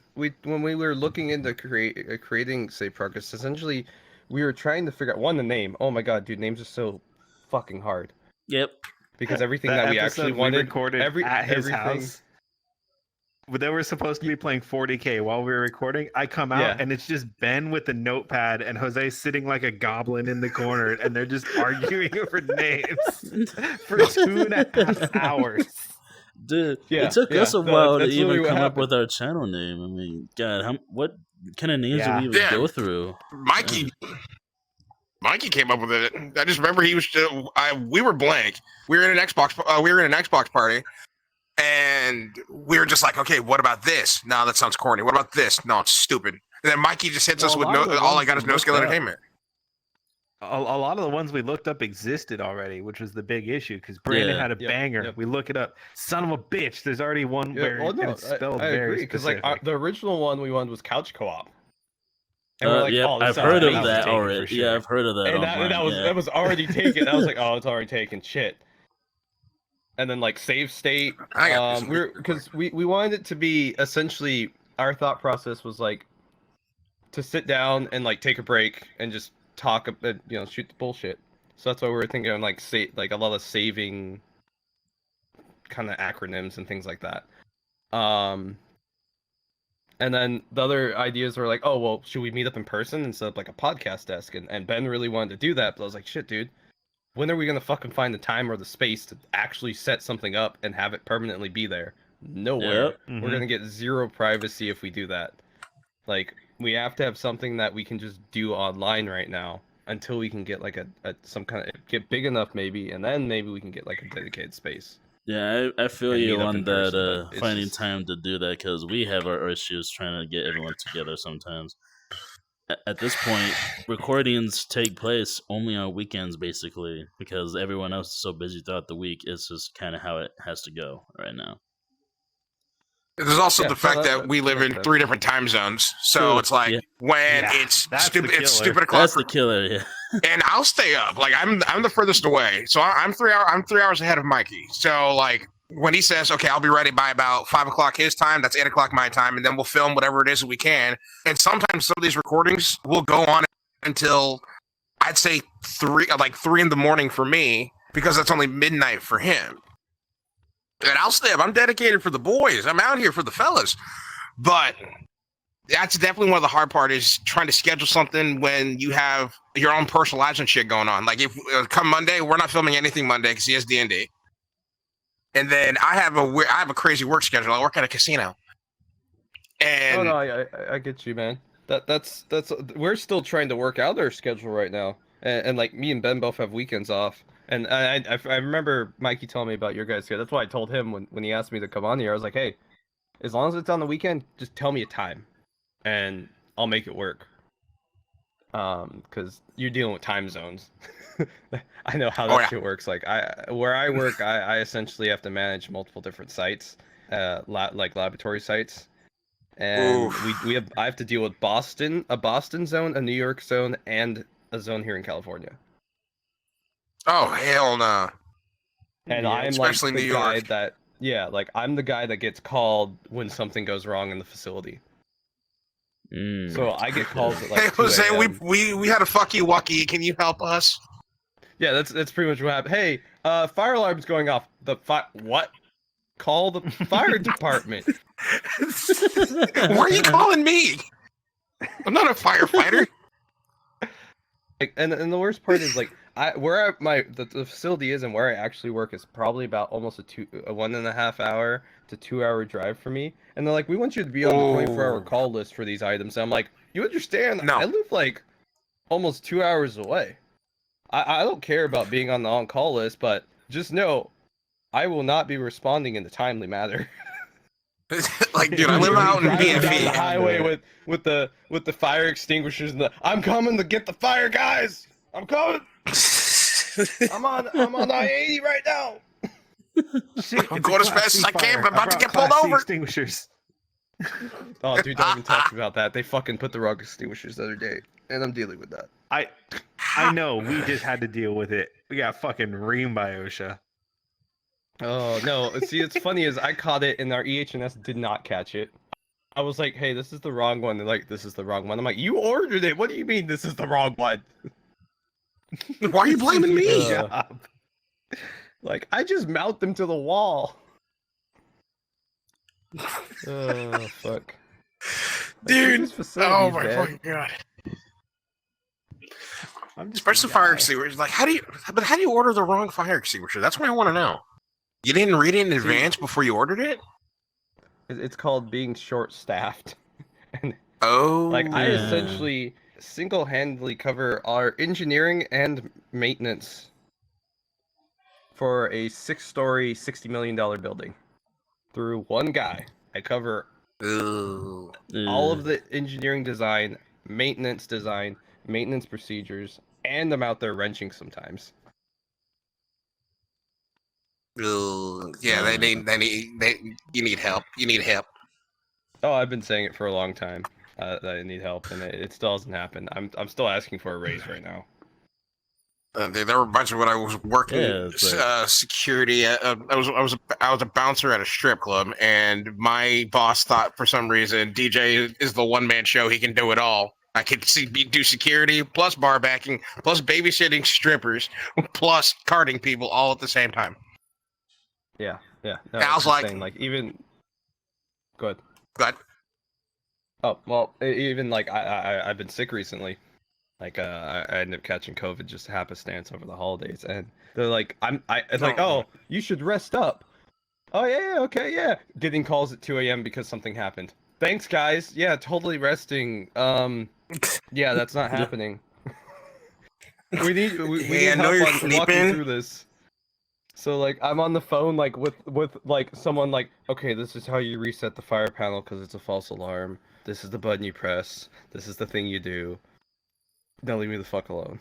when we were looking into creating Save Progress, essentially we were trying to figure out the name. Oh my god, dude, names are so fucking hard. Yep. Because everything That that we episode actually wanted, recorded at his everything. house. They were supposed to be playing 40K while we were recording. I come out Yeah. and it's just Ben with the notepad and Jose sitting like a goblin in the corner, and they're just arguing over names for 2.5 hours. Dude, Yeah, it took us a no, while to that's literally even what come up happened. with our channel name. I mean, God, what kind of names Yeah. do we even Yeah. go through? Mikey came up with it. I just remember he was. We were blank. We were in an Xbox. We were in an Xbox party, and we were just like, okay, what about this? No, that sounds corny. What about this? No, it's stupid. And then Mikey just hits us with a lot of the all I ones got is we no looked skill up- entertainment. A lot of the ones we looked up existed already, which was the big issue because Brandon Yeah. had a Yep, banger. yep. We look it up. Son of a bitch. There's already one Yeah, where well, no, it's spelled I very agree because like specific. the original one we wanted was couch co-op. And we're like, Yep, oh, this I've sounds heard of amazing. that taken for already. sure. Yeah, I've heard of that. And online, that was yeah. that was already taken. I was like, oh, it's already taken. Shit. And then like save state. I got this. Because we wanted it to be essentially our thought process was like to sit down and like take a break and just talk shoot the bullshit. So that's why we were thinking of like a lot of saving kind of acronyms and things like that. And then the other ideas were like, oh, well, should we meet up in person and set up like a podcast desk? And Ben really wanted to do that, but I was like, shit, dude, when are we going to fucking find the time or the space to actually set something up and have it permanently be there? Nowhere. Yep. Mhm. We're going to get zero privacy if we do that. Like, we have to have something that we can just do online right now until we can get like get big enough maybe, and then maybe we can get like a dedicated space. Yeah, I feel And you meet up on in that, person, but it's finding just- time to do that, because we have our issues trying to get everyone together sometimes. At this point, recordings take place only on weekends, basically, because everyone else is so busy throughout the week. It's just kind of how it has to go right now. There's also Yeah, the no, fact that- that we live in that's- 3 different time zones, so True, it's like yeah. when Yeah, it's that's the stupid, it's killer. stupid o'clock. That's the killer, yeah. And I'll stay up. Like I'm the furthest away, so I'm 3 hours. I'm 3 hours ahead of Mikey. So like when he says, "Okay, I'll be ready by about 5 o'clock his time," that's 8 o'clock my time, and then we'll film whatever it is that we can. And sometimes some of these recordings will go on until I'd say 3 in the morning for me, because that's only midnight for him. And I'll stay up. I'm dedicated for the boys. I'm out here for the fellas. But that's definitely one of the hard part is trying to schedule something when you have your own personal lives and shit going on. Like if come Monday, we're not filming anything Monday because he has D&D. And then I have a crazy work schedule. I work at a casino. And Oh no, I get you, man. That's we're still trying to work out our schedule right now, and like me and Ben both have weekends off. And I remember Mikey telling me about your guys here. That's why I told him when he asked me to come on here. I was like, hey, as long as it's on the weekend, just tell me a time, and I'll make it work. Because you're dealing with time zones. I know how that shit works. Like where I work, I essentially have to manage multiple different sites, like laboratory sites. And I have to deal with a Boston zone, a New York zone, and a zone here in California. oh hell no. And Yeah, I'm especially like the New guy York. that I'm the guy that gets called when something goes wrong in the facility. Mm. So I get calls at Hey like 2 Jose, a.m. we had a fucky wucky. Can you help us? Yeah, that's pretty much what happened. Hey, fire alarm's going off. What? Call the fire department. Why are you calling me? I'm not a firefighter. Like, and the worst part is like the facility is and where I actually work is probably about almost a 1.5 hour to 2 hour drive for me. And they're like, we want you to be on the 24-hour Oh. call list for these items. And I'm like, you understand? No. I live like almost 2 hours away. I don't care about being on the on-call list, but just know I will not be responding in a timely manner. Like, dude, I live out in Driving down the BFE. highway with the fire extinguishers and I'm coming to get the fire, guys. I'm coming. I'm on I-80 right now. Shit, I'm it's a going as Class fast C as I can, fire. but I'm about to brought get pulled Class C over. extinguishers. Oh, dude, don't even talk about that. They fucking put the wrong extinguishers the other day, and I'm dealing with that. I know. We just had to deal with it. We got fucking reamed by OSHA. Oh no! See, it's funny is I caught it, and our EH&S did not catch it. I was like, "Hey, this is the wrong one." They're like, "This is the wrong one." I'm like, "You ordered it. What do you mean this is the wrong one?" Why are you blaming me? Job. Like, I just mount them to the wall. Oh fuck, Dude. these Oh facilities, my man. fucking god. I'm just Especially a fire guy. extinguishers. Like, how do you order the wrong fire extinguisher? That's what I want to know. You didn't read it in advance before you ordered it? It's called being short-staffed. And Oh. like, I Yeah. essentially single-handedly cover our engineering and maintenance for a 6-story, $60 million building through one guy. I cover Ooh. all of the engineering design, maintenance procedures, and I'm out there wrenching sometimes. Ooh. Yeah, you need help. You need help. Oh, I've been saying it for a long time that I need help, and it still hasn't happened. I'm still asking for a raise right now. There were a bunch of when I was working Yeah, it's like- security. I was a bouncer at a strip club, and my boss thought for some reason DJ is the one man show. He can do it all. I could do security plus bar backing plus babysitting strippers plus carding people all at the same time. Yeah. No, I was it's like- insane. Like even. Go ahead. But Oh well, even like I've been sick recently. Like I ended up catching COVID just happenstance over the holidays, and they're like, it's like, oh, you should rest up. Oh yeah, okay, yeah. Getting calls at 2 a.m. because something happened. Thanks, guys. Yeah, totally resting. Yeah, that's not happening. we need Hey, I know help you're on walking sleeping. through this. So like I'm on the phone like with like someone like, okay, this is how you reset the fire panel because it's a false alarm. This is the button you press. This is the thing you do. Now leave me the fuck alone.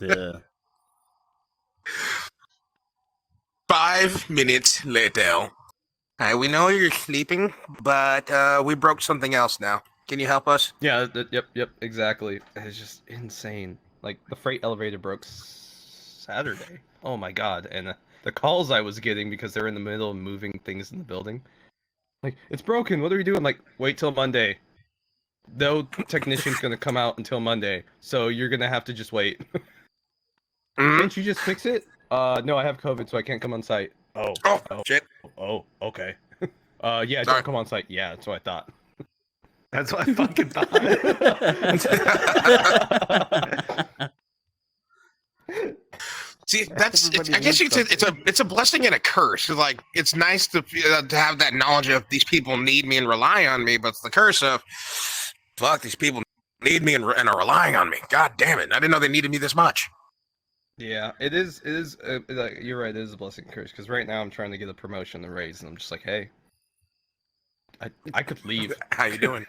Yeah. 5 minutes later. Hi, we know you're sleeping, but we broke something else now. Can you help us? Yeah, yep, exactly. It's just insane. Like the freight elevator broke Saturday. Oh my god! And the calls I was getting because they're in the middle of moving things in the building. Like, it's broken. What are we doing? Like, wait till Monday. No technician's gonna come out until Monday, so you're gonna have to just wait. Mhm. Can't you just fix it? No, I have COVID, so I can't come on site. Oh, Shit. oh, okay. Yeah, Sorry. don't come on site. Yeah, that's what I thought. That's what I fucking thought. See, I guess you could say it's a blessing and a curse. Like, it's nice to have that knowledge of these people need me and rely on me, but it's the curse of fuck, these people need me and are relying on me. God damn it! I didn't know they needed me this much. Yeah, it is. Like, you're right. It is a blessing and curse because right now I'm trying to get a promotion, a raise, and I'm just like, hey, I could leave. How you doing?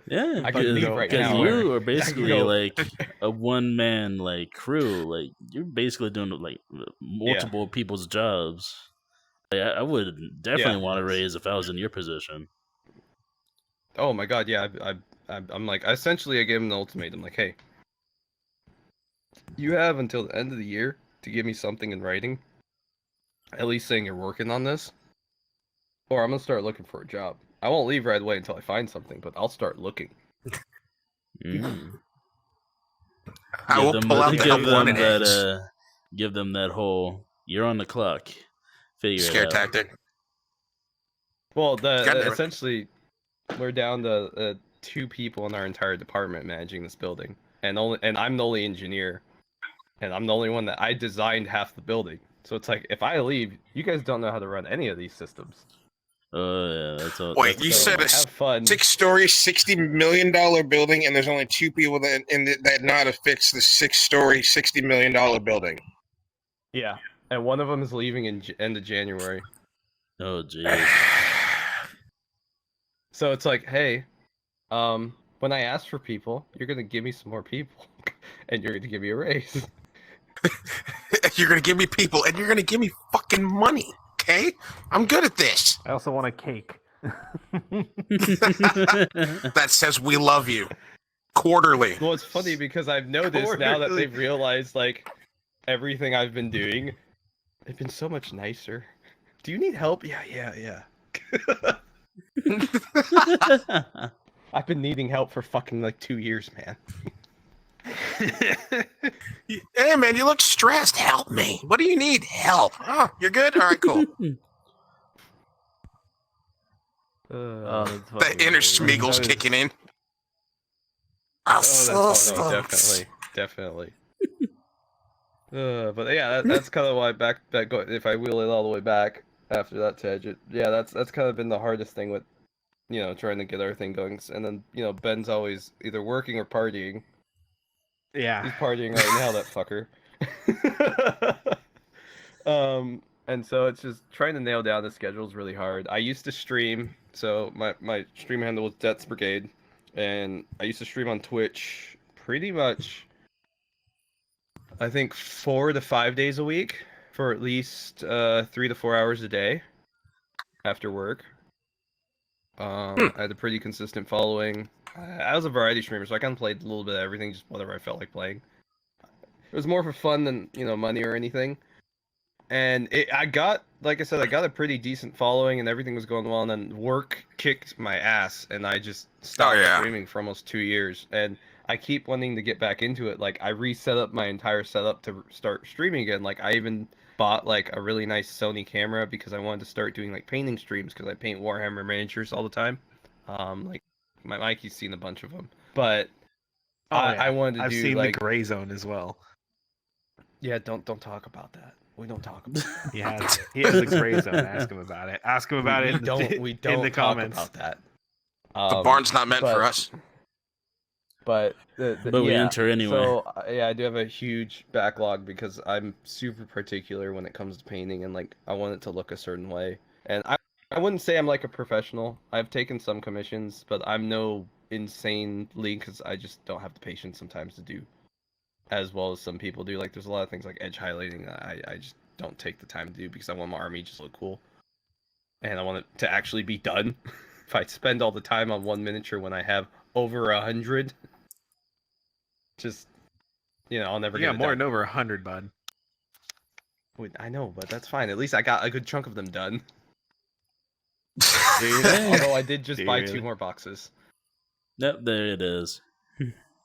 Yeah, I can leave right because now. you are basically go. like a one-man like crew. Like you're basically doing like multiple people's jobs. Like, I would definitely want to raise if I was in your position. Oh my god, yeah. I'm like, essentially, I gave him an ultimatum. Like, hey, you have until the end of the year to give me something in writing, at least saying you're working on this, or I'm gonna start looking for a job. I won't leave right away until I find something, but I'll start looking. Mm. I will pull out the give them one and that eggs. give them that whole you're on the clock. Figure Scare it out. tactic. Well, Goddamn it. essentially, we're down to 2 people in our entire department managing this building, and I'm the only engineer, and I'm the only one that I designed half the building. So it's like, if I leave, you guys don't know how to run any of these systems. Oh yeah, that's all. Wait, that's you all. said a Have fun. 6-story, $60 million building, and there's only 2 people that know how to fix the 6-story, $60 million building. Yeah, and one of them is leaving in end of January. Oh jeez. So it's like, hey, when I ask for people, you're gonna give me some more people, and you're gonna give me a raise. You're gonna give me people, and you're gonna give me fucking money. Okay, I'm good at this. I also want a cake. That says we love you. Quarterly. Well, it's funny because I've noticed now that they've realized like everything I've been doing, they've been so much nicer. Do you need help? Yeah. I've been needing help for fucking like 2 years, man. Hey, man, you look stressed. Help me. What do you need? Help. Oh, you're good? All right, cool. The inner Smeagol's kicking in. Definitely. But yeah, that's kind of why if I wheel it all the way back after that tangent, yeah, that's kind of been the hardest thing with, trying to get everything going. And then, Ben's always either working or partying. Yeah. He's partying right now, that fucker. And so it's just trying to nail down the schedule is really hard. I used to stream, so my stream handle was Deaths Brigade, and I used to stream on Twitch pretty much, I think 4 to 5 days a week for at least 3 to 4 hours a day after work. I had a pretty consistent following. I was a variety streamer, so I kind of played a little bit of everything, just whatever I felt like playing. It was more for fun than, money or anything. And I got a pretty decent following, and everything was going well, and then work kicked my ass, and I just stopped streaming for almost 2 years. And I keep wanting to get back into it. Like, I reset up my entire setup to start streaming again. Like, I even bought, like, a really nice Sony camera because I wanted to start doing, like, painting streams, because I paint Warhammer miniatures all the time. Like, Mikey's seen a bunch of them. But I wanted to I've do, seen like... the Gray Zone as well. Yeah, don't talk about that. We don't talk about that. He has the Gray Zone. Ask him about it. Ask him about it in the comments. About that. The barn's not meant for us. But we enter anyway. So I do have a huge backlog because I'm super particular when it comes to painting, and like I want it to look a certain way. And I wouldn't say I'm like a professional. I've taken some commissions, but I'm no insanely, because I just don't have the patience sometimes to do as well as some people do. Like, there's a lot of things like edge highlighting that I just don't take the time to do because I want my army just to look cool. And I want it to actually be done. If I spend all the time on one miniature when I have over 100, just, I'll never get it more done. than over 100, bud. Wait, I know, but that's fine. At least I got a good chunk of them done. Although I did just buy 2 more boxes. Yep, there it is.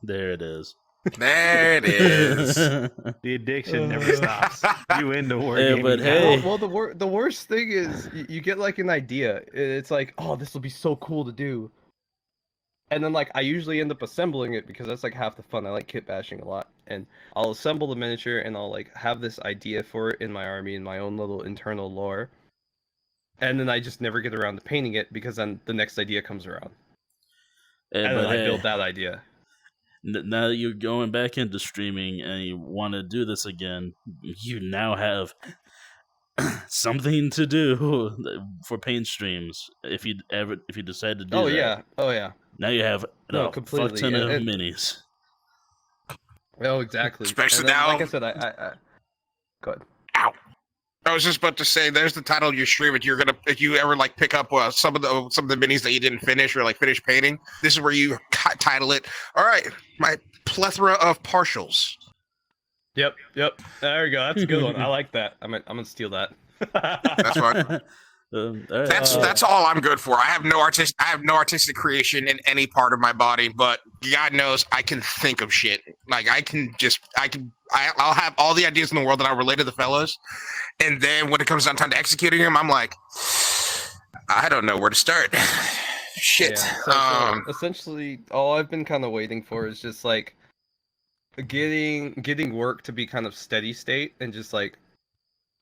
There it is. There it is. The addiction never stops. You into war Yeah, but hey. Well, the worst thing is you get like an idea. It's like, oh, this will be so cool to do. And then like I usually end up assembling it because that's like half the fun. I like kit bashing a lot. And I'll assemble the miniature and I'll like have this idea for it in my army in my own little internal lore. And then I just never get around to painting it because then the next idea comes around. And then I build that idea. Now that you're going back into streaming and you want to do this again, you now have something to do for paint streams. If you decide to do that. Oh yeah. Now you have a fuck ton of minis. Oh, exactly. Especially now. Like I said, I go ahead. Ow. I was just about to say, there's the title of your stream. If you ever like pick up some of the minis that you didn't finish or like finish painting, this is where you title it. All right, my plethora of partials. Yep. There we go. That's a good one. I like that. I'm gonna steal that. That's fine. That's all I'm good for. I have no artistic creation in any part of my body, but God knows I can think of shit. Like I'll have all the ideas in the world that I relate to the fellows, and then when it comes down time to executing them, I'm like, I don't know where to start. Shit. Yeah, so essentially, all I've been kind of waiting for is just like getting work to be kind of steady state and just like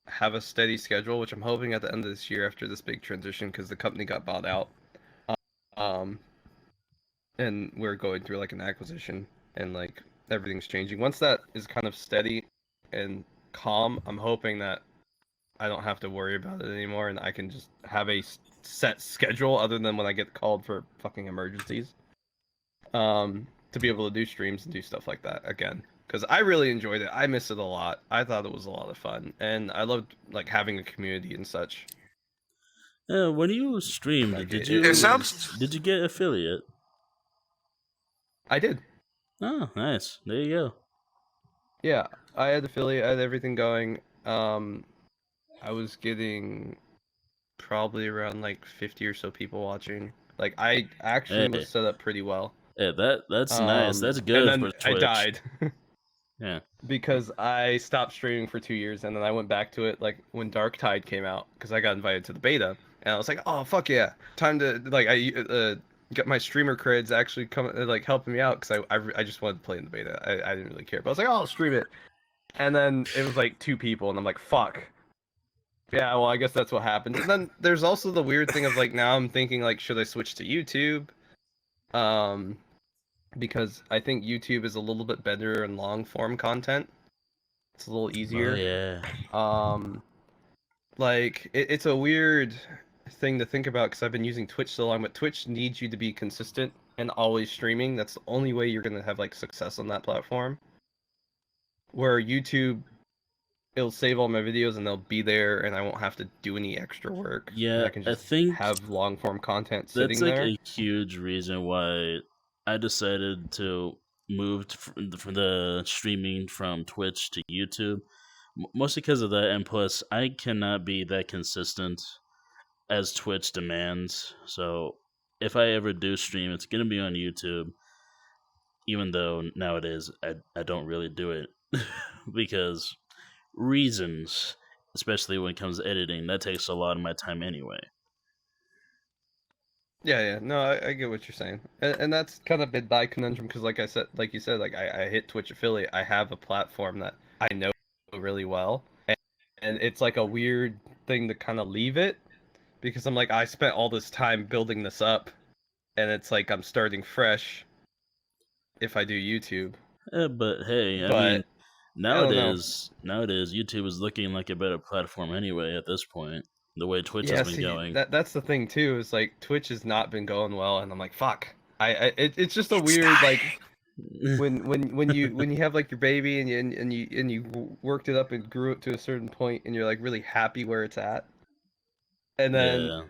have a steady schedule, which I'm hoping at the end of this year after this big transition, because the company got bought out, and we're going through like an acquisition and like everything's changing. Once that is kind of steady and calm, I'm hoping that I don't have to worry about it anymore and I can just have a set schedule other than when I get called for fucking emergencies. to be able to do streams and do stuff like that again. Because I really enjoyed it. I miss it a lot. I thought it was a lot of fun, and I loved like having a community and such. Yeah, when you streamed, Like, did it sounds- you get affiliate? I did. Oh, nice. There you go. Yeah, I had affiliate. I had everything going. I was getting probably around like 50 or so people watching. Like I actually Hey. was set up pretty well. Yeah, that's nice. That's good And then for Twitch. I died. Yeah. Because I stopped streaming for 2 years, and then I went back to it like when Dark Tide came out, because I got invited to the beta, and I was like, oh fuck yeah, time to like I got my streamer creds actually come like helping me out, because I just wanted to play in the beta. I didn't really care, but I was like, oh, I'll stream it, and then it was like 2 people, and I'm like, fuck. Yeah, well, I guess that's what happens. And then there's also the weird thing of like now I'm thinking like, should I switch to YouTube? Because I think YouTube is a little bit better in long form content. It's a little easier. Oh, yeah. Like it's a weird thing to think about because I've been using Twitch so long, but Twitch needs you to be consistent and always streaming. That's the only way you're gonna have like success on that platform. Where YouTube, it'll save all my videos and they'll be there, and I won't have to do any extra work. Yeah, I can just think have long form content sitting that's like there. a huge reason why I decided to move from the streaming from Twitch to YouTube. Mostly because of that, and plus I cannot be that consistent as Twitch demands. So if I ever do stream, it's gonna be on YouTube. Even though nowadays I don't really do it because reasons, especially when it comes to editing, that takes a lot of my time anyway. Yeah, no, I get what you're saying, and that's kind of been my conundrum because, like you said, like I hit Twitch affiliate. I have a platform that I know really well, and it's like a weird thing to kind of leave it because I'm like, I spent all this time building this up, and it's like I'm starting fresh if I do YouTube. But hey, I mean, nowadays YouTube is looking like a better platform anyway. At this point, the way Twitch has been going. That's the thing too. Is like Twitch has not been going well, and I'm like, fuck. It's just a weird like when you have like your baby and you worked it up and grew it to a certain point, and you're like really happy where it's at, and then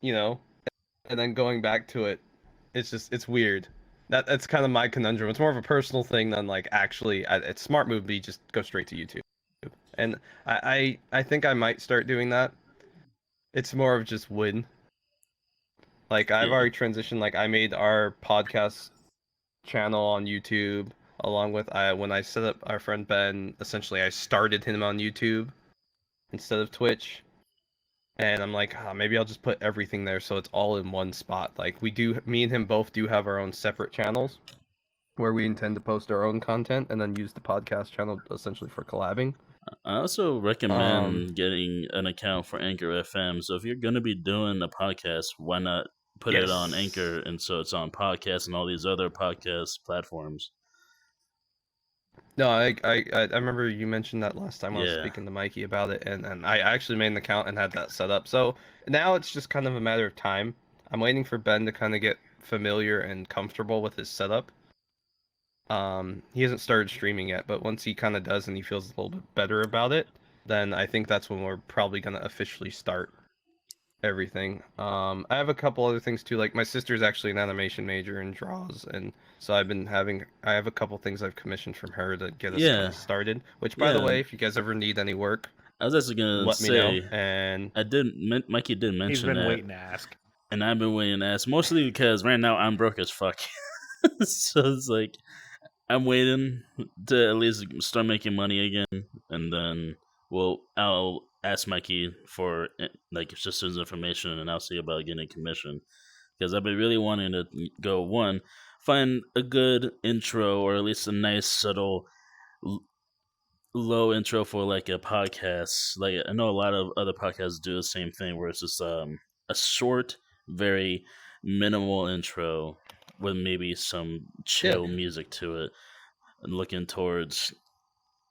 and then going back to it, it's weird. That's kind of my conundrum. It's more of a personal thing than like actually. It's smart move be just go straight to YouTube, and I think I might start doing that. It's more of just win. Like I've already transitioned. Like I made our podcast channel on YouTube along with when I set up our friend Ben. Essentially, I started him on YouTube instead of Twitch, and I'm like, maybe I'll just put everything there so it's all in one spot. Like me and him both do have our own separate channels where we intend to post our own content and then use the podcast channel essentially for collabing. I also recommend getting an account for Anchor FM. So if you're going to be doing a podcast, why not put it on Anchor, and so it's on podcasts and all these other podcast platforms. No, I remember you mentioned that last time I was speaking to Mikey about it, and I actually made an account and had that set up. So now it's just kind of a matter of time. I'm waiting for Ben to kind of get familiar and comfortable with his setup. He hasn't started streaming yet, but once he kind of does and he feels a little bit better about it, then I think that's when we're probably going to officially start everything. I have a couple other things too, like my sister's actually an animation major and draws, and so I have a couple things I've commissioned from her to get us kind of started, which by the way, if you guys ever need any work, I was actually going to say, me know. And Mikey did mention he's been that, waiting to ask. And I've been waiting to ask, mostly because right now I'm broke as fuck. So it's like, I'm waiting to at least start making money again, and then I'll ask Mikey for like sister's information, and I'll see about getting a commission, because I've been really wanting to find a good intro, or at least a nice subtle low intro for like a podcast. Like I know a lot of other podcasts do the same thing, where it's just a short, very minimal intro with maybe some chill music to it, and looking towards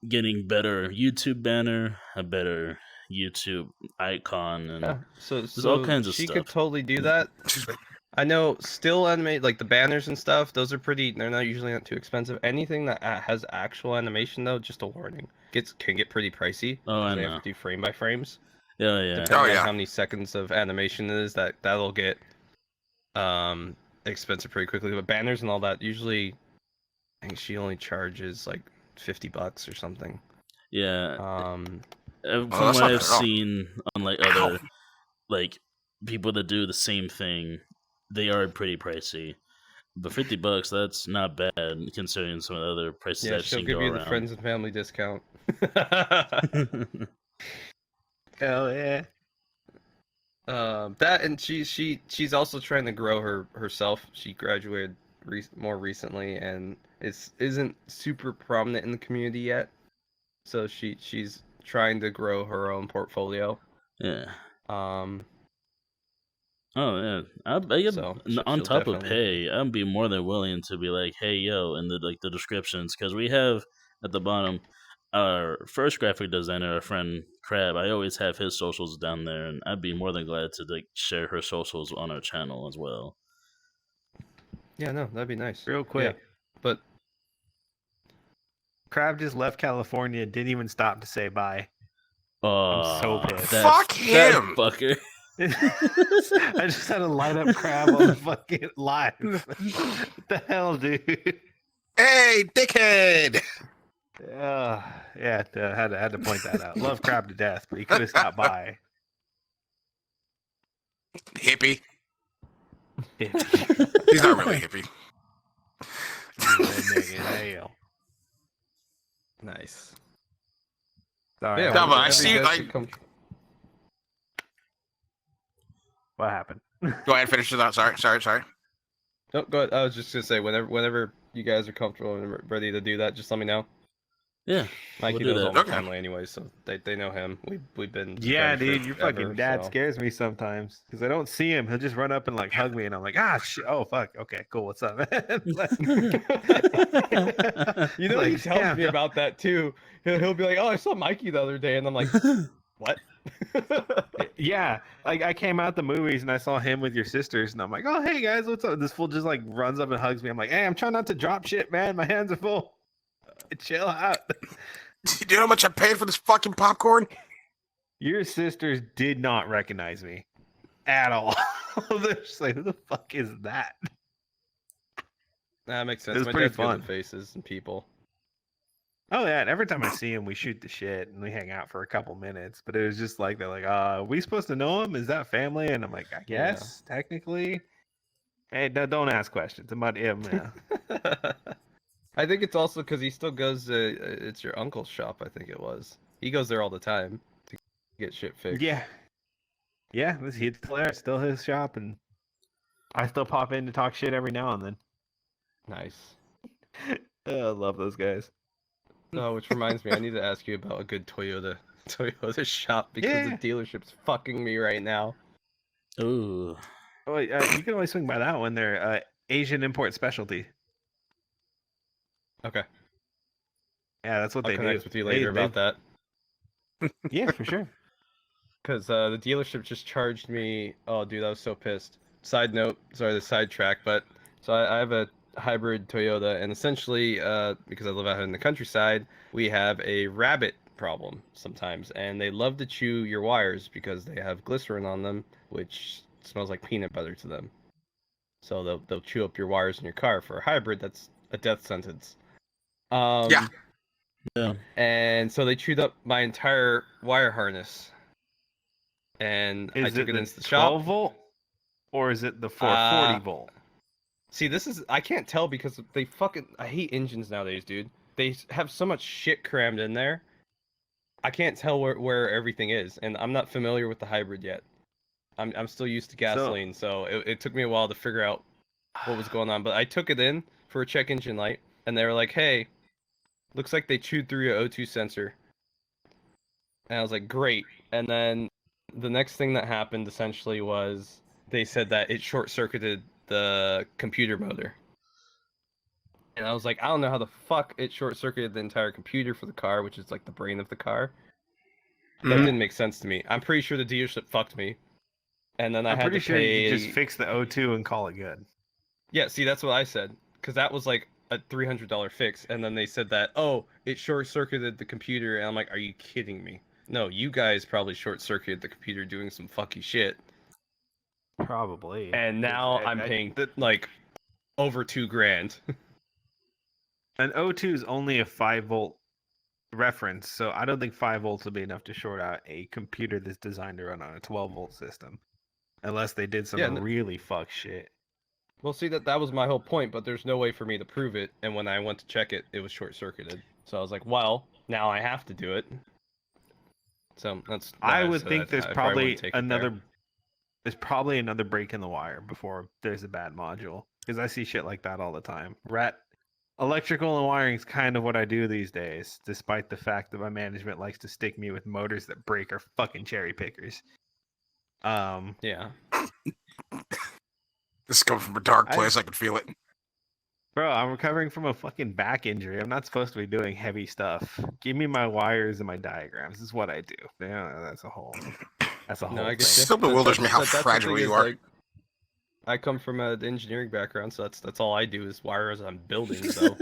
getting better YouTube banner, a better YouTube icon, and so all kinds of she stuff. could totally do that. I know still animate like the banners and stuff. Those are they're not usually not too expensive. Anything that has actual animation though, just a warning, can get pretty pricey. Oh, I They know. have to do frame by frames. Yeah, yeah. Depending on yeah. how many seconds of animation it is, that'll get expensive pretty quickly. But banners and all that, usually, I think she only charges like $50 or something. Yeah. Um, From that's what not I've bad at all. seen on like other like people that do the same thing, they are pretty pricey. But $50, that's not bad considering some of the other prices yeah, I've she'll seen give go you around. the friends and family discount. Hell yeah. That and she's also trying to grow herself. She graduated more recently and isn't super prominent in the community yet. So she's trying to grow her own portfolio. Yeah. Um, Oh yeah. So, On she'll top of definitely- pay, I'd be more than willing to be like, hey yo, in the descriptions, because we have at the bottom our first graphic designer, our friend Crab. I always have his socials down there, and I'd be more than glad to like share her socials on our channel as well. yeah, no, that'd be nice. Real quick. Yeah, but Crab just left California, didn't even stop to say bye. Oh, so pissed. Fuck him! That fucker. I just had to light up Crab on the fucking live. What the hell, dude? Hey, dickhead! Yeah, had to point that out. Love Crab to death, but he could have stopped by. Hippie. He's not really hippie. nice. Sorry, No, but I whenever see, you guys like- should come- what happened? Go ahead, finish it out. Sorry. No, go ahead. I was just gonna say whenever you guys are comfortable and ready to do that, just let me know. Yeah. Mikey We'll do knows all that. my family anyway, so they know him. We've been Yeah, friends dude, your fucking forever, dad so- scares me sometimes because I don't see him. He'll just run up and like hug me, and I'm like, shit. Oh fuck. Okay, cool. What's up, man? You know, Like, he tells damn, me about that too. He'll be like, "Oh, I saw Mikey the other day," and I'm like, "What?" Yeah, like I came out the movies and I saw him with your sisters, and I'm like, oh hey guys, what's up? This fool just like runs up and hugs me. I'm like, hey, I'm trying not to drop shit, man. My hands are full. Chill out. Do you know how much I paid for this fucking popcorn? Your sisters did not recognize me at all. They're just like, who the fuck is that? That makes sense. It was My pretty dad's good fun. with faces and people. Oh yeah, and every time I see him, we shoot the shit and we hang out for a couple minutes. But it was just like they're like, are we supposed to know him? Is that family? And I'm like, I guess technically. Hey, don't ask questions about him. Yeah. I think it's also because he still goes to it's your uncle's shop. I think it was. He goes there all the time to get shit fixed. Yeah. Yeah, he's still his shop, and I still pop in to talk shit every now and then. Nice. I love those guys. No, which reminds me, I need to ask you about a good Toyota shop because Yeah. the dealership's fucking me right now. Ooh. Oh, you can always swing by that one. They're Asian import specialty. Okay, Yeah, that's what I'll they connect do. with you later about that. Yeah, for sure. Because the dealership just charged me. Oh, dude, I was so pissed. Side note, sorry, the sidetrack, but so I have a hybrid Toyota, and essentially, because I live out in the countryside, we have a rabbit problem sometimes, and they love to chew your wires because they have glycerin on them, which smells like peanut butter to them. So they'll chew up your wires in your car. For a hybrid, that's a death sentence. Yeah. Yeah. And so they chewed up my entire wire harness. And I Is took it the into the shop. 12 volt or is it the 440 volt? See, I can't tell because I hate engines nowadays, dude. They have so much shit crammed in there. I can't tell where everything is, and I'm not familiar with the hybrid yet. I'm still used to gasoline, so it took me a while to figure out what was going on. But I took it in for a check engine light, and they were like, "Hey, looks like they chewed through your O2 sensor." And I was like, "Great." And then the next thing that happened essentially was they said that it short-circuited the computer motor. And I was like, I don't know how the fuck it short-circuited the entire computer for the car, which is like the brain of the car. That Mhm. didn't make sense to me. I'm pretty sure the dealership fucked me. and then I I'm had pretty to sure pay. you just fix the O2 and call it good. Yeah, see, that's what I said, because that was like a $300 fix, and then they said that, oh, it short-circuited the computer, and I'm like, are you kidding me? No, you guys probably short-circuited the computer doing some fucky shit. Probably. And now I'm paying like over $2,000. An O2 is only a 5-volt reference, so I don't think 5 volts would be enough to short out a computer that's designed to run on a 12-volt system, unless they did some really fuck shit. Well, see, that was my whole point, but there's no way for me to prove it, and when I went to check it, it was short-circuited. So I was like, well, now I have to do it. So that's... I would think there's probably another... There's probably another break in the wire before there's a bad module, because I see shit like that all the time. Electrical and wiring is kind of what I do these days, despite the fact that my management likes to stick me with motors that break or fucking cherry pickers. Yeah. This is coming from a dark place. I can feel it. Bro, I'm recovering from a fucking back injury. I'm not supposed to be doing heavy stuff. Give me my wires and my diagrams. This is what I do. Yeah, that's a whole thing. It still bewilders me how fragile you are. Like, I come from an engineering background, so that's all I do is wires on buildings. So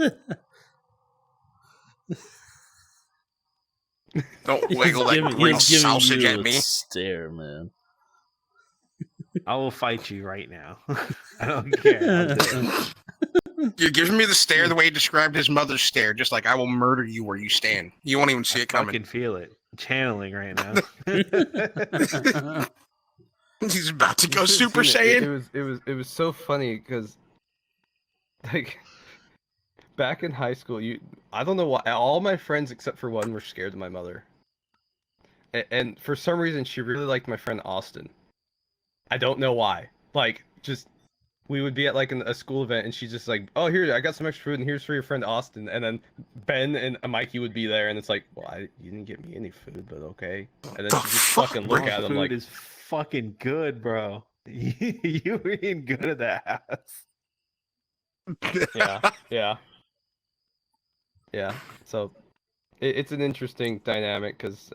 don't wiggle that green sausage at me. Stare, man. I will fight you right now. I don't care. You're giving me the stare the way he described his mother's stare, just like I will murder you where you stand. You won't even see it coming. I can feel it. I'm channeling right now. He's about to go Super Saiyan. It was so funny because, like, back in high school, I don't know why all my friends except for one were scared of my mother, and for some reason she really liked my friend Austin. I don't know why. Like, just we would be at like a school event, and she's just like, "Oh, here, I got some extra food, and here's for your friend Austin." And then Ben and Mikey would be there, and it's like, "Well, you didn't get me any food, but okay." And then she just fucking look at him like, "Food is fucking good, bro. You were eating good at that house." Yeah. So it's an interesting dynamic because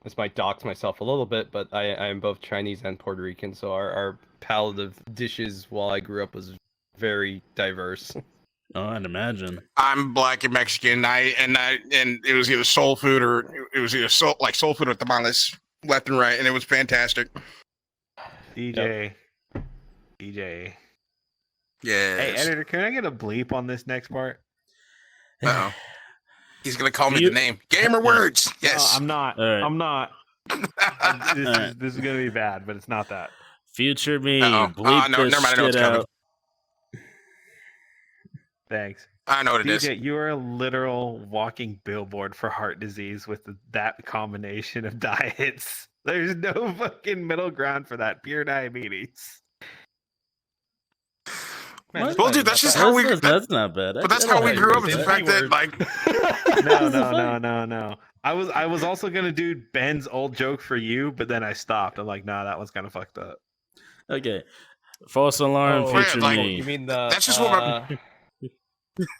this might dox myself a little bit, but I am both Chinese and Puerto Rican, so our palette of dishes while I grew up was very diverse. Oh, I'd imagine. I'm black and Mexican. And it was either soul food or it was either soul food or tamales, left and right, and it was fantastic. DJ. Yeah. Hey, editor, can I get a bleep on this next part? Uh-oh. He's gonna call me the name. Gamer words. Yes. No, I'm not. Right. I'm not. This is gonna be bad, but it's not that. Future me. Bleep this never mind. I know shit it's coming. out. Thanks. I know what it is. DJ, you are a literal walking billboard for heart disease with that combination of diets. There's no fucking middle ground for that. Pure diabetes. Man, well, dude, that's just how we. That's not bad. But that's how we grew up. Is the fact that, like, no. I was also gonna do Ben's old joke for you, but then I stopped. I'm like, nah, that one's kind of fucked up. Okay, false alarm. Future me. You mean the? That's just what my.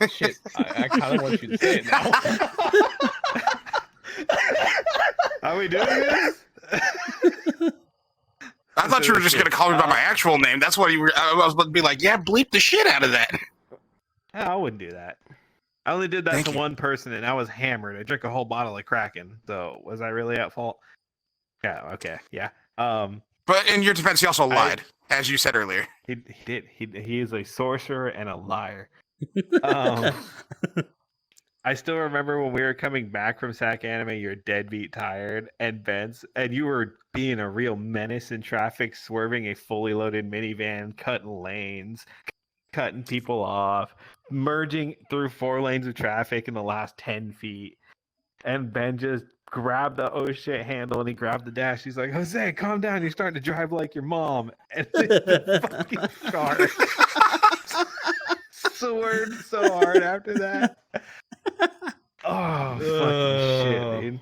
Shit, I kind of want you to say it now. Are we doing this? I thought you were just going to call me by my actual name. That's what you were. I was about to be like, yeah, bleep the shit out of that. I wouldn't do that. I only did that to one person, and I was hammered. I drank a whole bottle of Kraken. So was I really at fault? Yeah. Okay. Yeah. But in your defense, he also lied, as you said earlier. He did. He is a sorcerer and a liar. I still remember when we were coming back from SAC Anime, you're deadbeat tired, and you were being a real menace in traffic, swerving a fully loaded minivan, cutting lanes, cutting people off, merging through 4 lanes of traffic in the last 10 feet. And Ben just grabbed the oh shit handle and he grabbed the dash. He's like, Jose, calm down. You're starting to drive like your mom. And the fucking car swerved so hard after that. Oh, fucking shit, dude.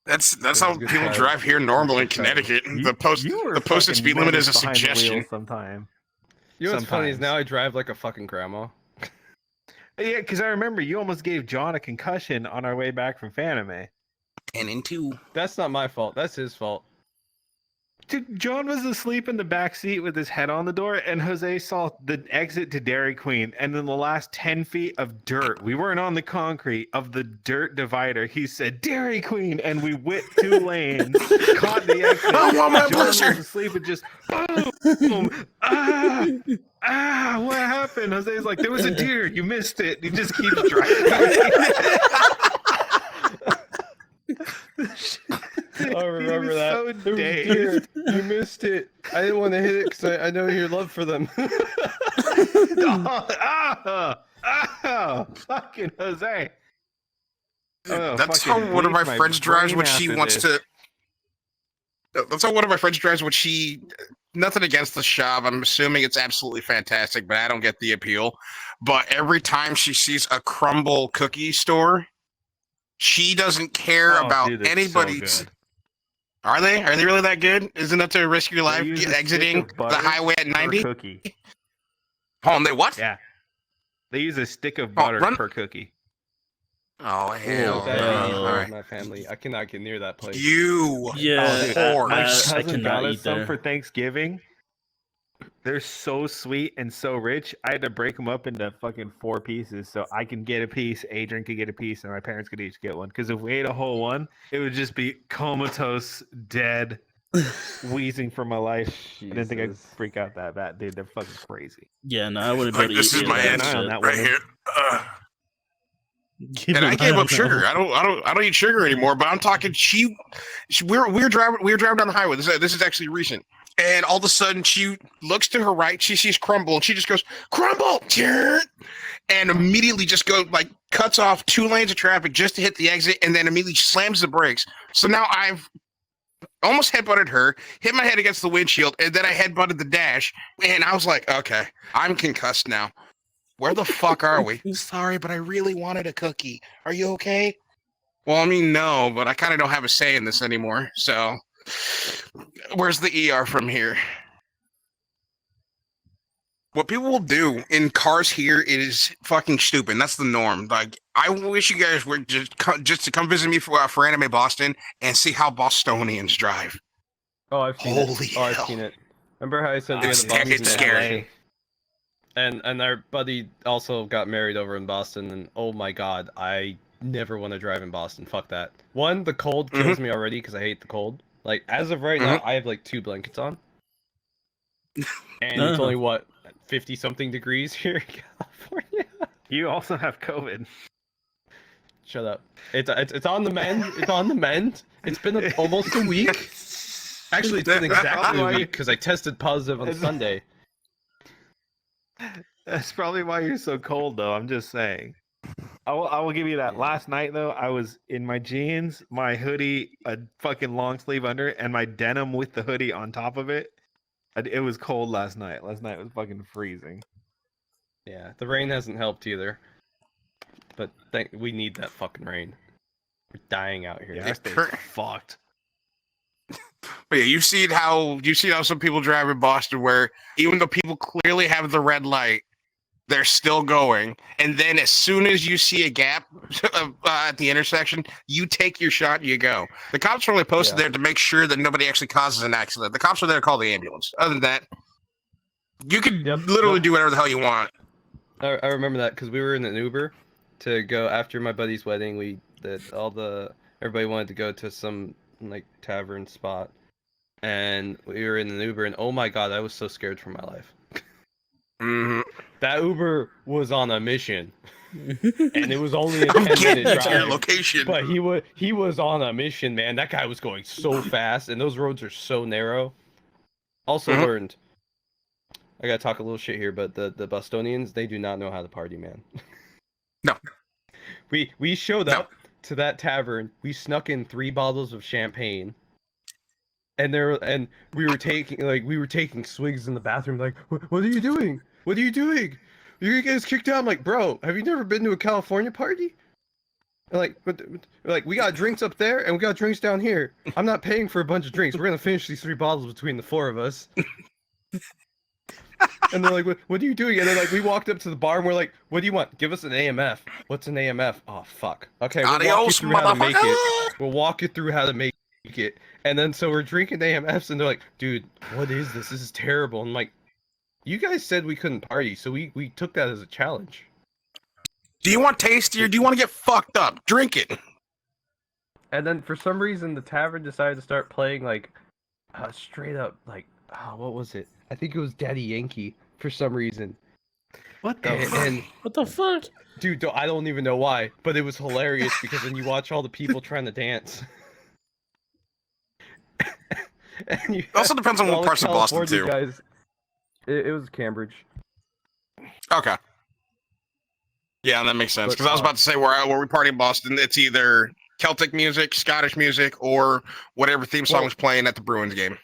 That's how people drive here normally in Connecticut. The posted speed limit is a suggestion. Sometime. You know what's funny is now I drive like a fucking grandma. Yeah, because I remember you almost gave John a concussion on our way back from Fanime. And in 2. That's not my fault. That's his fault. Dude, John was asleep in the back seat with his head on the door, and Jose saw the exit to Dairy Queen, and then the last 10 feet of dirt. We weren't on the concrete of the dirt divider. He said, Dairy Queen, and we whipped 2 lanes, caught the exit. I want my John was blizzard. asleep and just, boom, what happened? Jose's like, there was a deer. You missed it. He just keeps driving. I remember that. So There was a deer. You missed it. I didn't want to hit it because I know your love for them. Fucking Jose. That's how one of my friends drives when she wants to. That's how one of my friends drives when she. Nothing against the shop. I'm assuming it's absolutely fantastic, but I don't get the appeal. But every time she sees a crumble cookie store, she doesn't care about anybody's. Are they? Are they really that good? Isn't that to risk your life exiting the highway at 90? Cookie. Oh, they what? Yeah. They use a stick of butter per cookie. Oh, hell That no. all right. My family. I cannot get near that place. You. Yeah, whore. My I cousin cannot got us eat some there. for Thanksgiving. They're so sweet and so rich. I had to break them up into fucking 4 pieces so I can get a piece, Adrian could get a piece, and my parents could each get one. Because if we ate a whole one, it would just be comatose, dead, wheezing for my life. I didn't think I'd Jesus. freak out that bad, dude. They're fucking crazy. Yeah, no, I wouldn't be Like, able to this eat is my that answer shit. on that right one. here. Keep And an I eye gave on up that sugar. one. I don't eat sugar anymore. But I'm talking. We were driving down the highway. This is actually recent. And all of a sudden, she looks to her right. She sees Crumble, and she just goes, "Crumble!" And immediately just cuts off 2 lanes of traffic just to hit the exit, and then immediately slams the brakes. So now I've almost headbutted her, hit my head against the windshield, and then I headbutted the dash. And I was like, "Okay, I'm concussed now. Where the fuck are we?" "Sorry, but I really wanted a cookie. Are you okay?" "Well, I mean, no, but I kind of don't have a say in this anymore. So, where's the ER from here?" What people will do in cars here is fucking stupid. And that's the norm. Like, I wish you guys were just to come visit me for Anime Boston and see how Bostonians drive. Oh, I've seen Holy it. Oh, I've hell. seen it. Remember how I said we had It's the Boston scary. connection? And our buddy also got married over in Boston, and oh my god, I never want to drive in Boston. Fuck that. One, the cold kills me already because I hate the cold. Like, as of right now, I have like 2 blankets on. And it's only, what, 50-something degrees here in California? You also have COVID. Shut up. It's on the mend. It's on the mend. It's been almost a week. Actually, it's been exactly a week because I tested positive on Sunday. That's probably why you're so cold, though. I'm just saying. I will give you that. Last night, though, I was in my jeans, my hoodie, a fucking long sleeve under, and my denim with the hoodie on top of it. It was cold last night. Last night was fucking freezing. Yeah, the rain hasn't helped either. But we need that fucking rain. We're dying out here. Yeah, It's it's fucked. But yeah, you've seen how some people drive in Boston where even though people clearly have the red light, they're still going. And then as soon as you see a gap at the intersection, you take your shot and you go. The cops are only posted there to make sure that nobody actually causes an accident. The cops are there to call the ambulance. Other than that, you can literally do whatever the hell you want. I remember that because we were in an Uber to go after my buddy's wedding. Everybody wanted to go to some like tavern spot, and we were in an Uber, and oh my god, I was so scared for my life. Mm-hmm. That Uber was on a mission, and it was only a 10-minute to your drive. location. But he was on a mission, man. That guy was going so fast, and those roads are so narrow. Also learned, I gotta talk a little shit here, but the Bostonians, they do not know how to party, man. No. We showed up to that tavern. We snuck in 3 bottles of champagne. And we were taking swigs in the bathroom. Like, what are you doing? What are you doing? You're gonna get us kicked out. I'm like, bro, have you never been to a California party? And we got drinks up there and we got drinks down here. I'm not paying for a bunch of drinks. We're gonna finish these 3 bottles between the 4 of us. And they're like, what are you doing? And then we walked up to the bar and we're like, what do you want? Give us an AMF. What's an AMF? Oh fuck. Okay, we'll walk you Adios, through how to make it. motherfucker. We'll walk you through how to make it. And then so we're drinking AMFs, and they're like, "Dude, what is this? This is terrible." I'm like, "You guys said we couldn't party, so we took that as a challenge." Do you want tasty or do you want to get fucked up? Drink it. And then for some reason, the tavern decided to start playing like straight up like what was it? I think it was Daddy Yankee for some reason. What the And what the fuck? dude, I don't even know why, but it was hilarious because then you watch all the people trying to dance. And It also depends on what parts of Boston too. Guys, it was Cambridge. Okay. Yeah, that makes sense. But, Because I was about to say where we party in Boston, it's either Celtic music, Scottish music, or whatever theme song was playing at the Bruins game.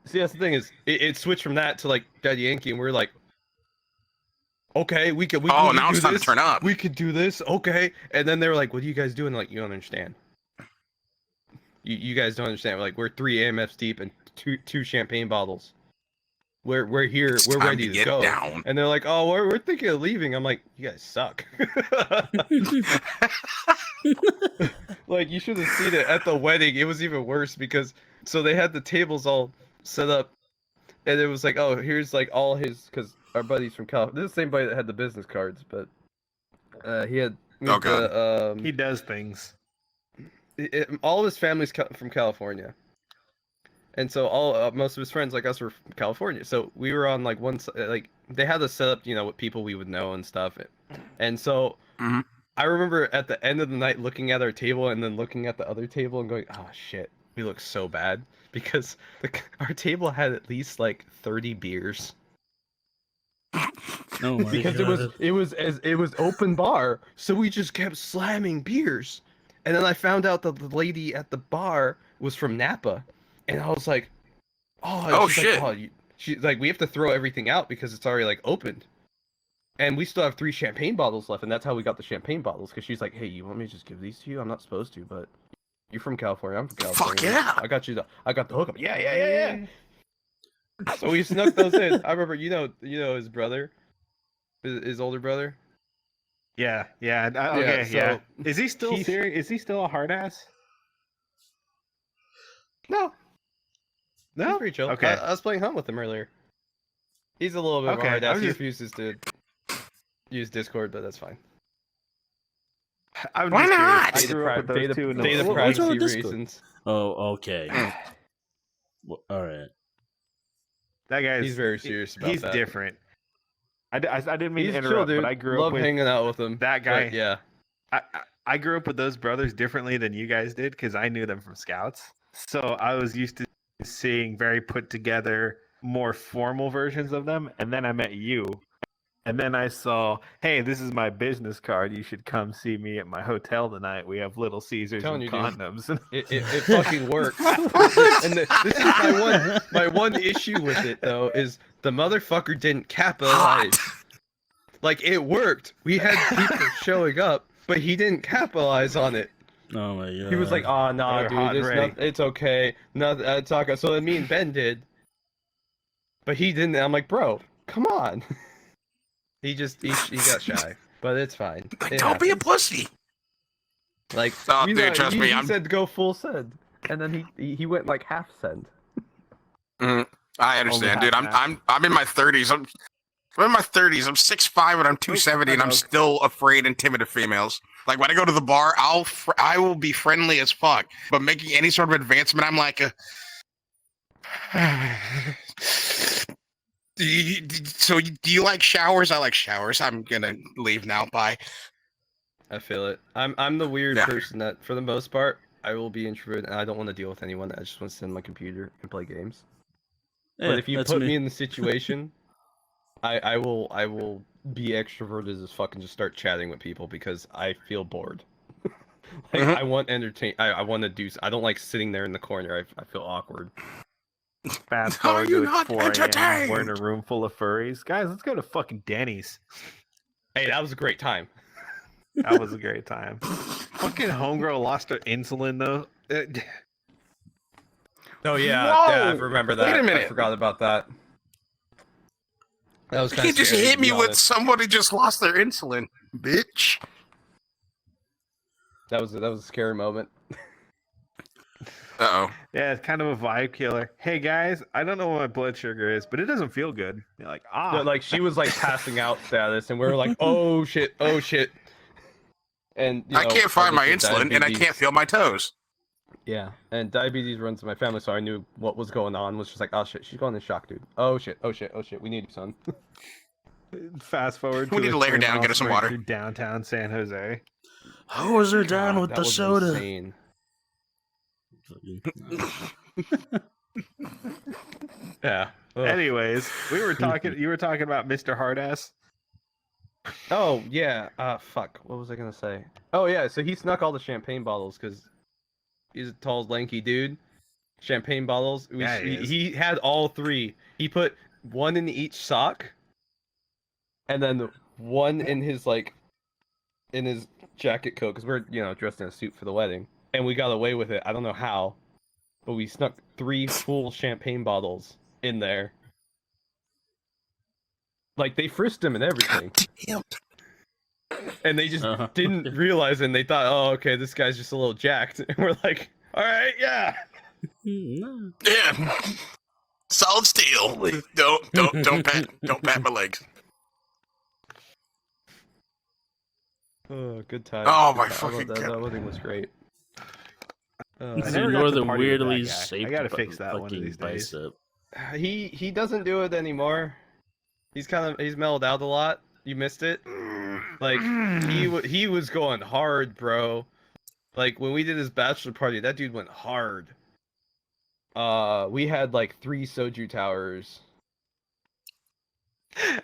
See, that's the thing is, it switched from that to like Daddy Yankee, and we were like, okay, we could. Oh, now it's time to turn up. We could do this, okay. And then they were like, "What are you guys doing?" Like, you don't understand. You guys don't understand. We're 3 AMFs deep and two champagne bottles. We're here. We're ready to go. Down. And they're like, "Oh, we're thinking of leaving." I'm like, "You guys suck." Like, you should have seen it at the wedding. It was even worse because so they had the tables all set up, and it was like, "Oh, here's like all his," because our buddy's from California. This is the same buddy that had the business cards, but he had. He does things. All of his family's from California, and so all most of his friends like us were from California. So we were on like one like they had us set up, with people we would know and stuff. And so I remember at the end of the night looking at our table and then looking at the other table and going, "Oh shit, we look so bad," because our table had at least like 30 beers. Oh my Because God. it was open bar, so we just kept slamming beers. And then I found out that the lady at the bar was from Napa, and I was like, "Oh, shit!" Like, she's like, "We have to throw everything out because it's already like opened, and we still have 3 champagne bottles left." And that's how we got the champagne bottles, because she's like, "Hey, you want me to just give these to you? I'm not supposed to, but you're from California. I'm from California. Fuck yeah! I got the hookup. Yeah. So we snuck those in. I remember, his brother, his older brother. Yeah. Yeah, so Is he still serious? Is he still a hard ass? No. He's pretty chill. Okay. I was playing Hunt with him earlier. He's a little bit Okay, hard I ass. was He just- refuses to use Discord, but that's fine. I'm Why just not? curious. I grew up with those two in the Data What's wrong privacy with Discord? reasons. Oh, okay. All right. That guy's He's very serious about he's that. different. I didn't mean He's to chill, interrupt, dude. but I grew Love up with hanging out with him. that guy. But, yeah. I grew up with those brothers differently than you guys did because I knew them from Scouts. So I was used to seeing very put together, more formal versions of them. And then I met you. And then I saw, hey, this is my business card. You should come see me at my hotel tonight. We have Little Caesars and condoms. It fucking works. And this is my one issue with it, though, is the motherfucker didn't capitalize. Like, it worked. We had people showing up, but he didn't capitalize on it. Oh my God. He was like, "Oh, no, They're hot and ready. it's okay. No, it's okay." So me and Ben did, but he didn't. I'm like, "Bro, come on." he got shy, but it's fine. It Don't be a happens. pussy. Like, Oh, dude, trust me, He I'm- said go full send, and then he went like half send. I understand, Only dude. half I'm in my 30s. I'm in my 30s. I'm 6'5" and I'm 270, and I'm still afraid and timid of females. Like, when I go to the bar, I will be friendly as fuck, but making any sort of advancement, I'm like do you like showers? I like showers. I'm gonna leave now. Bye. I feel it. I'm the weird Yeah. person that, for the most part, I will be introverted, and I don't want to deal with anyone. I just want to sit on my computer and play games. But if you that's put me in the situation, I will be extroverted as fuck and just start chatting with people because I feel bored. Like, I want entertain. I want to do. I don't like sitting there in the corner. I feel awkward. Fast How are forward you to not 4 a.m. entertained? We're in a room full of furries. Guys, let's go to fucking Denny's. Hey, that was a great time. That was a great time. Fucking homegirl lost her insulin though. Oh yeah, Whoa! I remember that. Wait a minute. I forgot about that. That was kind He of just hit me with somebody just lost their insulin, bitch. That was a scary moment. Uh-oh. Yeah, it's kind of a vibe killer. Hey guys, I don't know what my blood sugar is, but it doesn't feel good. You're like, No, like she was like passing out status, and we were like, oh shit, oh shit. And I can't find my insulin, and I diabetes- can't feel my toes. Yeah, and diabetes runs in my family, so I knew what was going on. Was just like, oh shit, she's going in shock, dude. Oh shit, oh shit, oh shit. We need you, son. fast forward. We need to lay her down and get her some water. Through downtown San Jose. Hose her down with that the was soda. insane. Yeah. Ugh. Anyways, we were talking. You were talking about Mr. Hardass. Oh yeah. Fuck. What was I gonna say? Oh yeah. So he snuck all the champagne bottles because he's a tall, lanky dude. Champagne bottles. Yeah, he had all three. He put one in each sock, and then one in his in his jacket coat because we're dressed in a suit for the wedding, and we got away with it. I don't know how, but we snuck 3 full champagne bottles in there. Like they frisked him and everything. Damn. And they just didn't realize it, and they thought, oh, okay, this guy's just a little jacked. And we're like, all right, yeah. Yeah. Solid steel. Don't pat my legs. Oh, good time. Oh, my Good time. fucking that God. wedding was great. It's never got more to than party with that weirdly guy. shaped. I gotta fix that one of fucking these days. bicep. He doesn't do it anymore. He's mellowed out a lot. You missed it. Like he was going hard, bro. Like when we did his bachelor party, that dude went hard. We had like 3 soju towers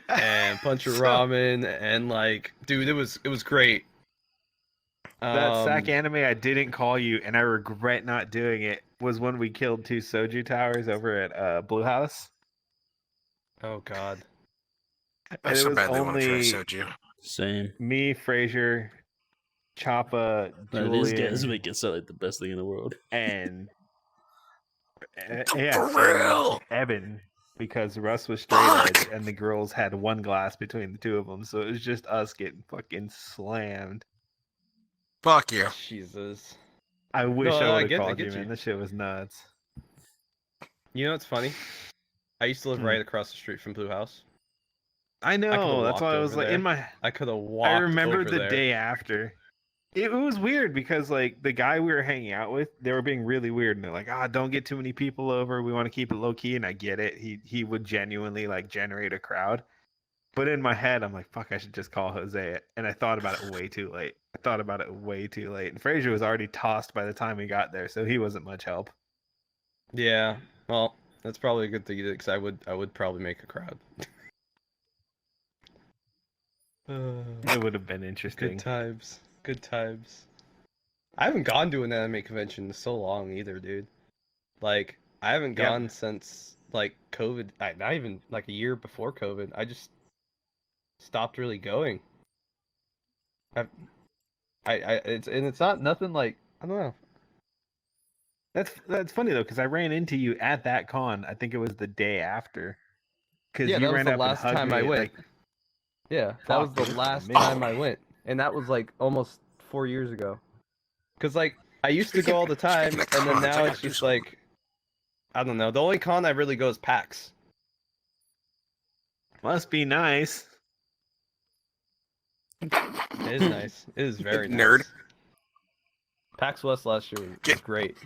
and a bunch of ramen, and like, dude, it was great. That sack anime I didn't call you, and I regret not doing it, was when we killed 2 soju towers over at Blue House. Oh god. I And it so was badly want to try only soju. Same. me, Frazier, Choppa, No, these guys Julian, make it sound like the best thing in the world. and For real? Evan, because Russ was straight edge, and the girls had 1 glass between the 2 of them, so it was just us getting fucking slammed. Fuck you. Jesus. I wish No, I I would get- have I called get you, you. man. This shit was nuts. You know what's funny? I used to live right across the street from Blue House. I could've know. That's walked why I was over like, there. in my. I could have walked. I remembered over the there. day after. It was weird because like the guy we were hanging out with, they were being really weird, and they're like, don't get too many people over. We want to keep it low key, and I get it. He would genuinely like generate a crowd. But in my head, I'm like, fuck, I should just call Jose. And I thought about it way too late. And Frazier was already tossed by the time we got there, so he wasn't much help. Yeah. Well, that's probably a good thing because I would probably make a crowd. It would have been interesting. Good times. Good times. I haven't gone to an anime convention in so long either, dude. Like, I haven't Yeah. gone since like COVID. Not even like a year before COVID. I just stopped really going. It's not nothing like, I don't know. That's funny though, because I ran into you at that con. I think it was the day after. Because Yeah, you that was ran the up last and hugged time me, I went. like, Yeah, that was Fuck, the dude. last Man. time I went, and that was like almost 4 years ago. Cause like I used to go all the time, Speaking of and then cons, I now gotta it's do just something. like, I don't know. The only con I really go is PAX. must be nice. It is nice. It is very nice. Nerd. PAX West last year was Get- great.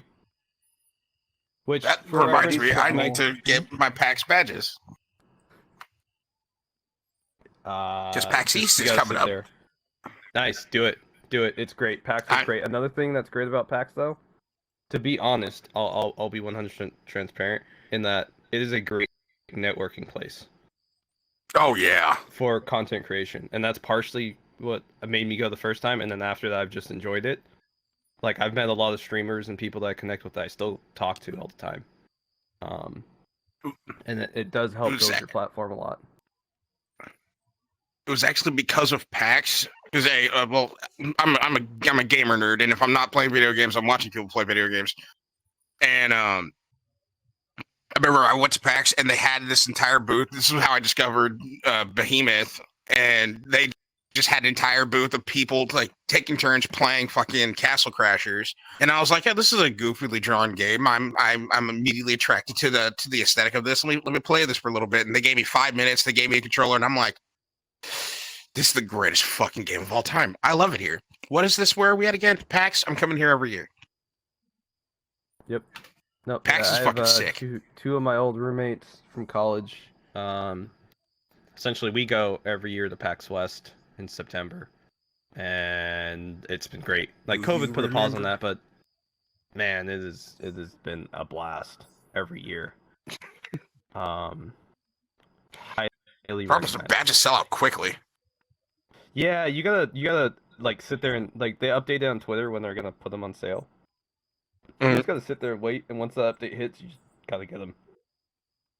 Which That for reminds me, reference, I need to get my PAX badges. Just PAX East you is gotta coming sit up. there. Nice, do it. It's great. PAX is great. Another thing that's great about PAX, though, to be honest, I'll be 100% transparent in that it is a great networking place Oh yeah. for content creation, and that's partially what made me go the first time. And then after that, I've just enjoyed it. Like I've met a lot of streamers and people that I connect with that I still talk to all the time. And it does help build your platform a lot. It was actually because of PAX. Because I'm a gamer nerd, and if I'm not playing video games, I'm watching people play video games. And I remember I went to PAX, and they had this entire booth. This is how I discovered Behemoth, and they just had an entire booth of people like taking turns playing fucking Castle Crashers, and I was like, yeah, this is a goofily drawn game. I'm immediately attracted to the aesthetic of this. Let me play this for a little bit. And they gave me 5 minutes. They gave me a controller, and I'm like, this is the greatest fucking game of all time. I love it here. What is this? Where are we at again? PAX? I'm coming here every year. Yep. No, PAX is I fucking have, sick. Two of my old roommates from college. Essentially, we go every year to PAX West in September, and it's been great. Like COVID put a pause on that, but man, it has been a blast every year. Highly Problems are recommend. bad to sell out quickly. Yeah, you gotta like sit there and like they update it on Twitter when they're gonna put them on sale. You just gotta sit there and wait, and once the update hits, you just gotta get them.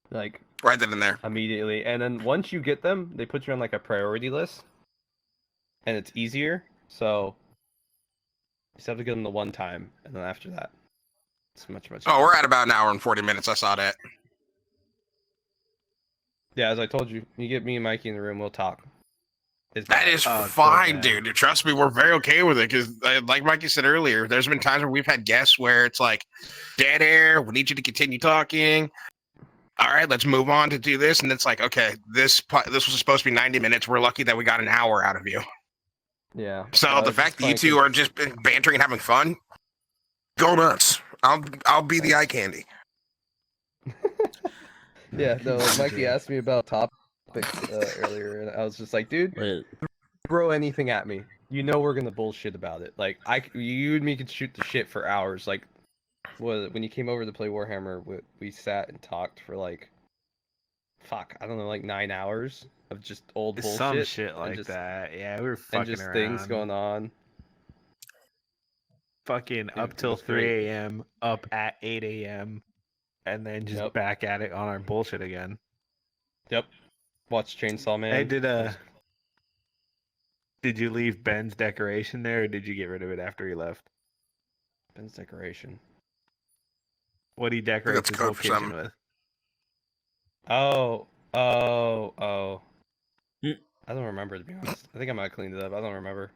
Like Right then and there. immediately, and then once you get them, they put you on like a priority list, and it's easier. So you just have to get them the one time, and then after that, it's much. Oh, we're at about an hour and 40 minutes. I saw that. Yeah, as I told you, you get me and Mikey in the room, we'll talk. That is Oh, fine, so bad. dude. Trust me, we're very okay with it because, like Mikey said earlier, there's been times where we've had guests where it's like dead air. We need you to continue talking. All right, let's move on to do this, and it's like, okay, this was supposed to be 90 minutes. We're lucky that we got an hour out of you. Yeah. So the fact that you two are just bantering and having fun, go nuts. I'll be the eye candy. Yeah, no, Mikey asked me about topics earlier, and I was just like, dude, Wait, throw anything at me. You know we're gonna bullshit about it. Like you and me could shoot the shit for hours. Like, when you came over to play Warhammer, we sat and talked for like, fuck, I don't know, like 9 hours of just old bullshit. Some shit and like just, that. Yeah, we were fucking and just around. things going on. Fucking It up till was great. 3 a.m., up at 8 a.m., and then just Yep. back at it on our bullshit again. Yep. Watch Chainsaw Man. Hey, did you leave Ben's decoration there, or did you get rid of it after he left? Ben's decoration. What do you decorate that's this code whole for kitchen something. with? Oh. Hmm. I don't remember, to be honest. I think I might have cleaned it up. I don't remember.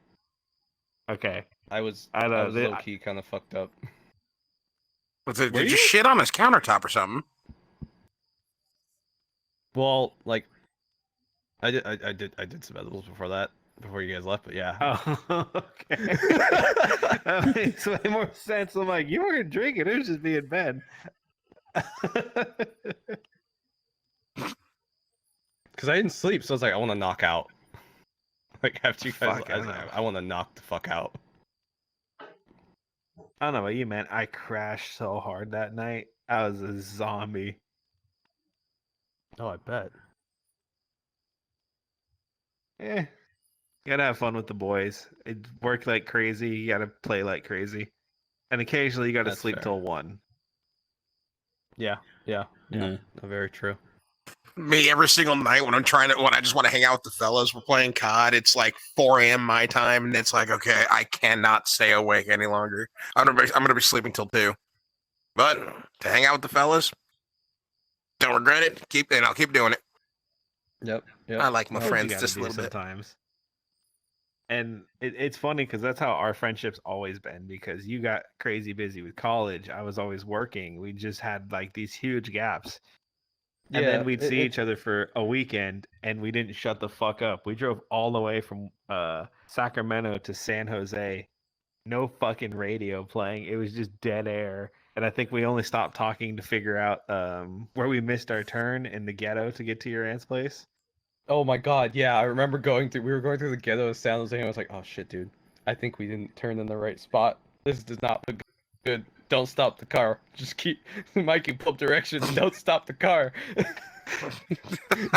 Okay. I was I know, low key kind of fucked up. Did Were you you? shit on his countertop or something? Well, like, I did some edibles before that, before you guys left, but yeah. Oh, okay. That makes way more sense. I'm like, you weren't drinking. It was just being Ben. Because I didn't sleep, so I was like, I want to knock out. Like, after you guys, Fuck, I was I like, know. I want to knock the fuck out. I don't know about you, man. I crashed so hard that night. I was a zombie. Oh, I bet. You gotta have fun with the boys. It work like crazy. You gotta play like crazy, and occasionally you gotta That's sleep fair. till 1. Yeah. yeah. No, very true. Me every single night when I just want to hang out with the fellas. We're playing COD. It's like 4 a.m. my time, and it's like, okay, I cannot stay awake any longer. I'm gonna be sleeping till 2. But to hang out with the fellas, don't regret it. I'll keep doing it. Yep. I like my That's what you friends gotta just a do little bit. sometimes. And it's funny because that's how our friendship's always been. Because you got crazy busy with college, I was always working. We just had like these huge gaps. And Yeah, then we'd see each other for a weekend, and we didn't shut the fuck up. We drove all the way from Sacramento to San Jose. No fucking radio playing. It was just dead air. And I think we only stopped talking to figure out where we missed our turn in the ghetto to get to your aunt's place. Oh my god, yeah, I remember we were going through the ghetto of San Jose, and I was like, oh shit, dude. I think we didn't turn in the right spot. This does not look good. Don't stop the car. Just keep Mikey, pull up direction. Don't stop the car.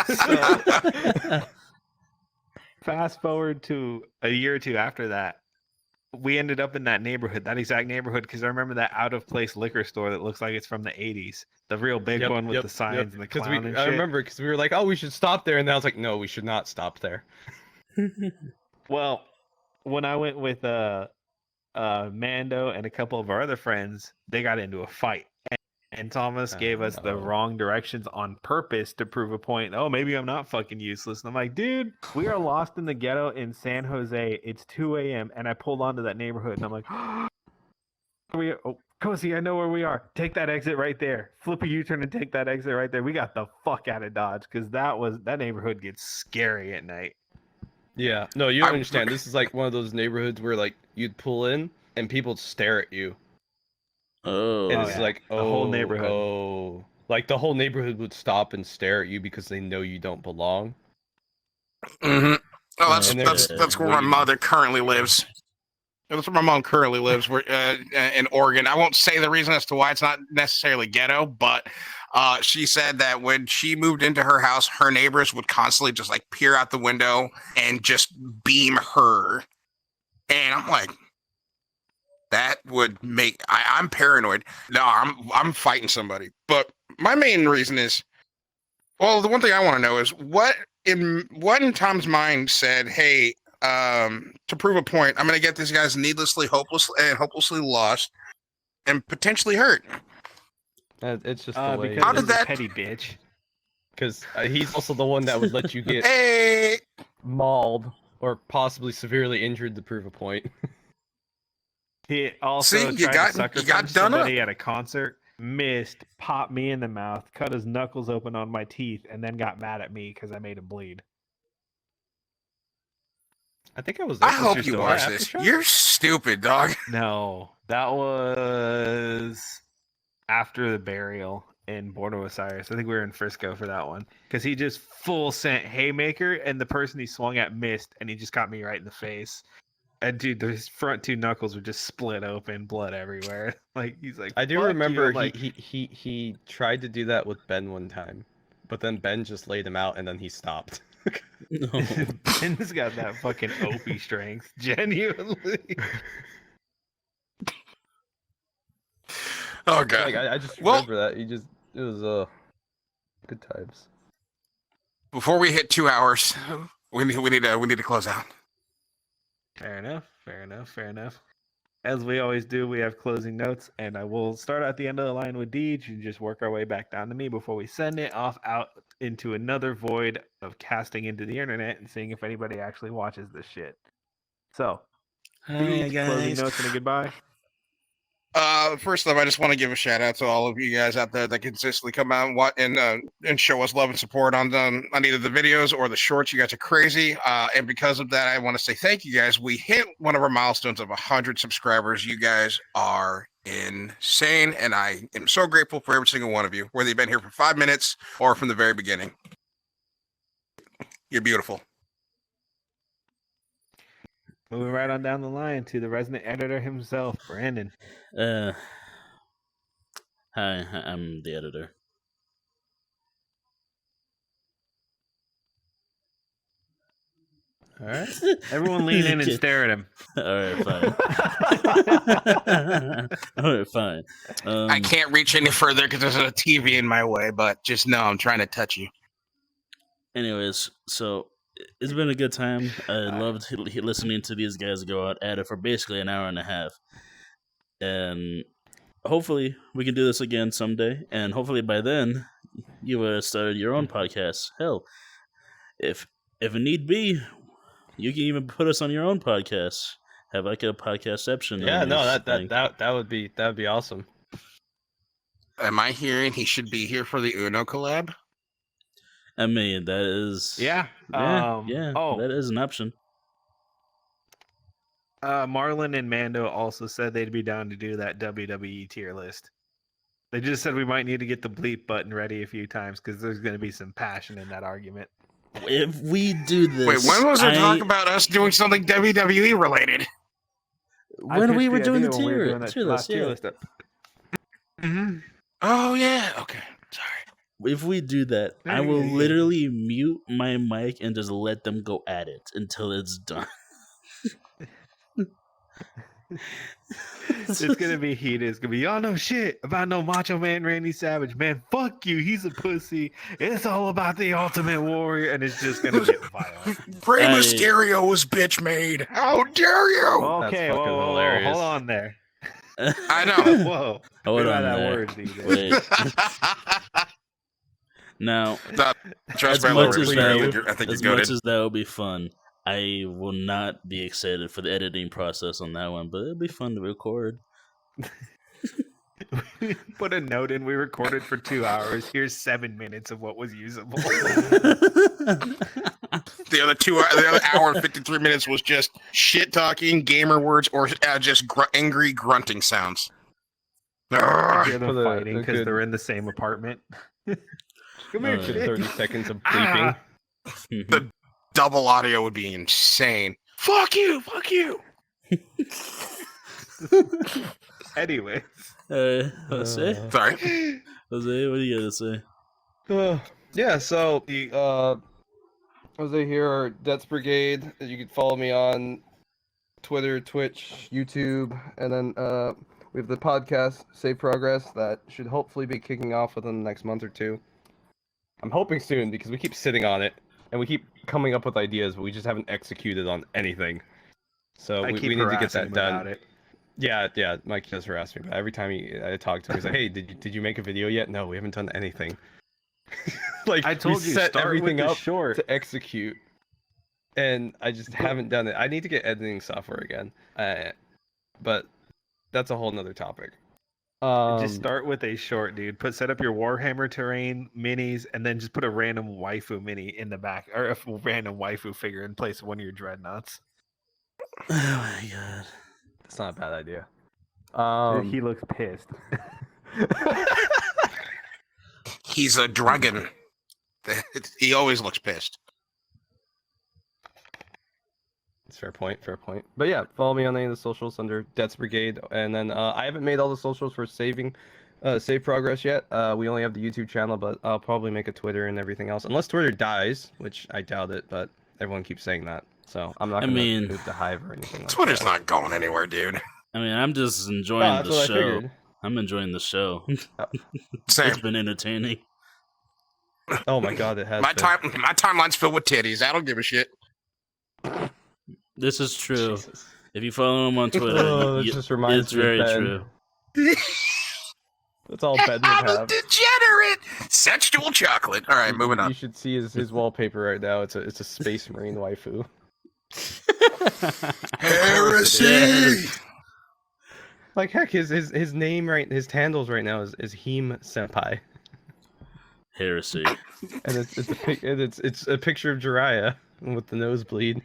So, fast forward to a year or two after that, we ended up in that exact neighborhood, because I remember that out of place liquor store that looks like it's from the 80s, the real big one with the signs and the clown and shit. I remember because we were like, oh, we should stop there, and then I was like, no, we should not stop there. Well, when I went with Mando and a couple of our other friends, they got into a fight, And Thomas gave us the wrong directions on purpose to prove a point. Oh, maybe I'm not fucking useless. And I'm like, dude, we are lost in the ghetto in San Jose. It's 2 a.m. And I pulled onto that neighborhood and I'm like, Cozy, I know where we are. Take that exit right there. Flip a U-turn and take that exit right there. We got the fuck out of Dodge because that neighborhood gets scary at night. Yeah, no, you don't understand. This is like one of those neighborhoods where like you'd pull in and people stare at you. Oh, and it's like, the whole neighborhood. Like the whole neighborhood would stop and stare at you because they know you don't belong. Mm-hmm. Oh, that's where my mother currently lives. That's where my mom currently lives. We're in Oregon. I won't say the reason as to why it's not necessarily ghetto, but she said that when she moved into her house, her neighbors would constantly just like peer out the window and just beam her. And I'm like, that would make I'm paranoid. No, I'm fighting somebody. But my main reason is, well, the one thing I want to know is what in Tom's mind said, hey, to prove a point, I'm going to get these guys needlessly, hopelessly lost and potentially hurt. It's just the way. Because How did that petty bitch? Because he's also the one that would let you get mauled or possibly severely injured to prove a point. He also tried to sucker punch somebody at a concert, missed, popped me in the mouth, cut his knuckles open on my teeth, and then got mad at me because I made him bleed. I think I was. I hope you watch this. You're stupid, dog. No, that was after the burial in Buenos Aires. I think we were in Frisco for that one because he just full sent haymaker, and the person he swung at missed, and he just got me right in the face. And dude, his front two knuckles were just split open, blood everywhere. Like he's like, I do remember like, he tried to do that with Ben one time, but then Ben just laid him out, and then he stopped. No. Ben's got that fucking Opie strength, genuinely. Oh god! Like, I just remember that it was good times. Before we hit 2 hours, we need to close out. Fair enough. As we always do, we have closing notes, and I will start at the end of the line with Deej and just work our way back down to me before we send it off out into another void of casting into the internet and seeing if anybody actually watches this shit. So, Deej, closing notes and a goodbye. First off, I just want to give a shout out to all of you guys out there that consistently come out and show us love and support on either the videos or the shorts. You guys are crazy, and because of that, I want to say thank you guys. We hit one of our milestones of 100 subscribers. You guys are insane, and I am so grateful for every single one of you, whether you've been here for 5 minutes or from the very beginning. You're beautiful. Moving right on down the line to the resident editor himself, Brandon. Hi, I'm the editor. All right. Everyone lean in and stare at him. All right, fine. All right, fine. I can't reach any further because there's a TV in my way, but just know I'm trying to touch you. Anyways, so it's been a good time. I loved listening to these guys go out at it for basically an hour and a half. And hopefully we can do this again someday. And hopefully by then you would have started your own podcast. Hell, if need be, you can even put us on your own podcast. Have like a podcastception. Yeah, no, that would be awesome. Am I hearing he should be here for the Uno collab? I mean, that is that is an option. Marlon and Mando also said they'd be down to do that WWE tier list. They just said we might need to get the bleep button ready a few times because there's going to be some passion in that argument. If we do this, wait, when was there talk about us doing something WWE related? When we were doing the tier list, yeah. Mm-hmm. Oh yeah, okay, sorry. If we do that, I will literally mute my mic and just let them go at it until it's done. It's gonna be heated. It's gonna be y'all know shit about no Macho Man Randy Savage. Man, fuck you. He's a pussy. It's all about the Ultimate Warrior, and it's just gonna get violent. Rey Mysterio was bitch made. How dare you? Okay, whoa, hold on there. I know. Whoa. Hold Get on out of that there. word, DJ. Wait. Now, Trust as me, much Lord, as I that, think as you're much goated. as that will be fun, I will not be excited for the editing process on that one. But it'll be fun to record. Put a note in. We recorded for 2 hours. Here's 7 minutes of what was usable. The other hour and 53 minutes was just shit talking, gamer words, or just angry grunting sounds. You Arrgh. hear them Put a fighting because good- they're in the same apartment. Come here, Oh, Good kid. 30 seconds of bleeping. The double audio would be insane. Fuck you! Fuck you! Anyways. Jose, Sorry. Jose, what do you gotta say? Yeah, so Jose here, our Deaths Brigade. You can follow me on Twitter, Twitch, YouTube, and then we have the podcast Save Progress that should hopefully be kicking off within the next month or two. I'm hoping soon because we keep sitting on it and we keep coming up with ideas, but we just haven't executed on anything. So I we keep need to get harassing that him done. about it. Yeah, Mikey does harass me, but every time I talk to him, he's like, "Hey, did you make a video yet?" No, we haven't done anything. Like I told we you, set start everything with the up short. to execute, and I just haven't done it. I need to get editing software again, but that's a whole nother topic. Just start with a short, dude. Set up your Warhammer terrain minis, and then just put a random waifu mini in the back, or a random waifu figure in place of one of your dreadnoughts. Oh my god. That's not a bad idea. He looks pissed. He's a dragon. He always looks pissed. It's fair point. But yeah, follow me on any of the socials under Deaths Brigade, and then I haven't made all the socials for Save Progress yet. We only have the YouTube channel, but I'll probably make a Twitter and everything else, unless Twitter dies, which I doubt it. But everyone keeps saying that, so I'm not gonna move the Hive or anything like Twitter's that. not going anywhere, dude. I mean, I'm just enjoying that's the what I show. figured. I'm enjoying the show. Same. It's been entertaining. Oh my god, it has. My been. my timeline's filled with titties. I don't give a shit. This is true. Jesus. If you follow him on Twitter, Oh, this just reminds it's me of very Ben. true. That's all Ben would I'm a have. degenerate. Sexual chocolate. All right, moving You on. should see his wallpaper right now. It's a Space Marine waifu. Heresy. Like heck, his name right, his handles right now is Heme Senpai, Heresy. and it's a picture of Jiraiya with the nosebleed.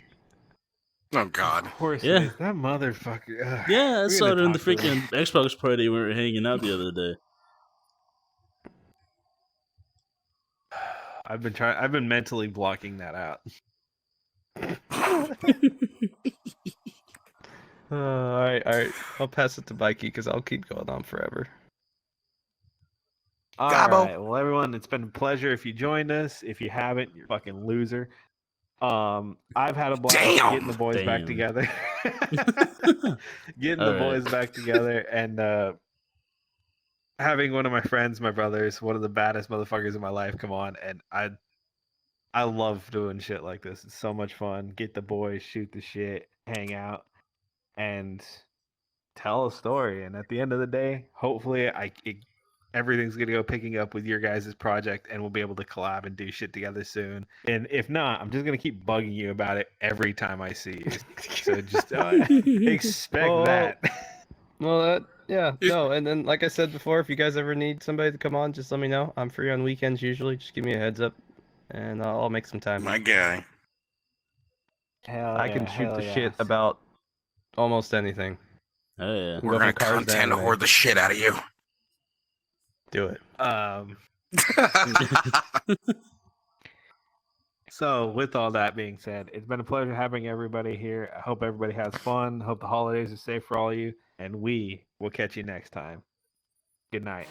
Oh God. Of course, Yeah. it is. That motherfucker. Ugh. Yeah, I We're saw it gonna in the talk to him. freaking Xbox party we were hanging out the other day. I've been mentally blocking that out. All right. I'll pass it to Mikey because I'll keep going on forever. All Gobble. right. Well, everyone, it's been a pleasure if you joined us. If you haven't, you're a fucking loser. I've had a blast Damn. getting the boys back Damn. together. Getting All the boys back together and having one of my friends, my brothers, one of the baddest motherfuckers in my life come on, and I love doing shit like this. It's so much fun. Get the boys, shoot the shit, hang out, and tell a story. And at the end of the day, hopefully everything's gonna go picking up with your guys' project, and we'll be able to collab and do shit together soon. And if not, I'm just gonna keep bugging you about it every time I see you. So just expect Well, that. Well, no. And then, like I said before, if you guys ever need somebody to come on, just let me know. I'm free on weekends usually. Just give me a heads up, and I'll make some time. My guy. Hell I can shoot the shit about almost anything. Oh yeah. Go We're from gonna cars to content anime. hoard the shit out of you. Do it. So, with all that being said, it's been a pleasure having everybody here. I hope everybody has fun. Hope the holidays are safe for all of you. And we will catch you next time. Good night.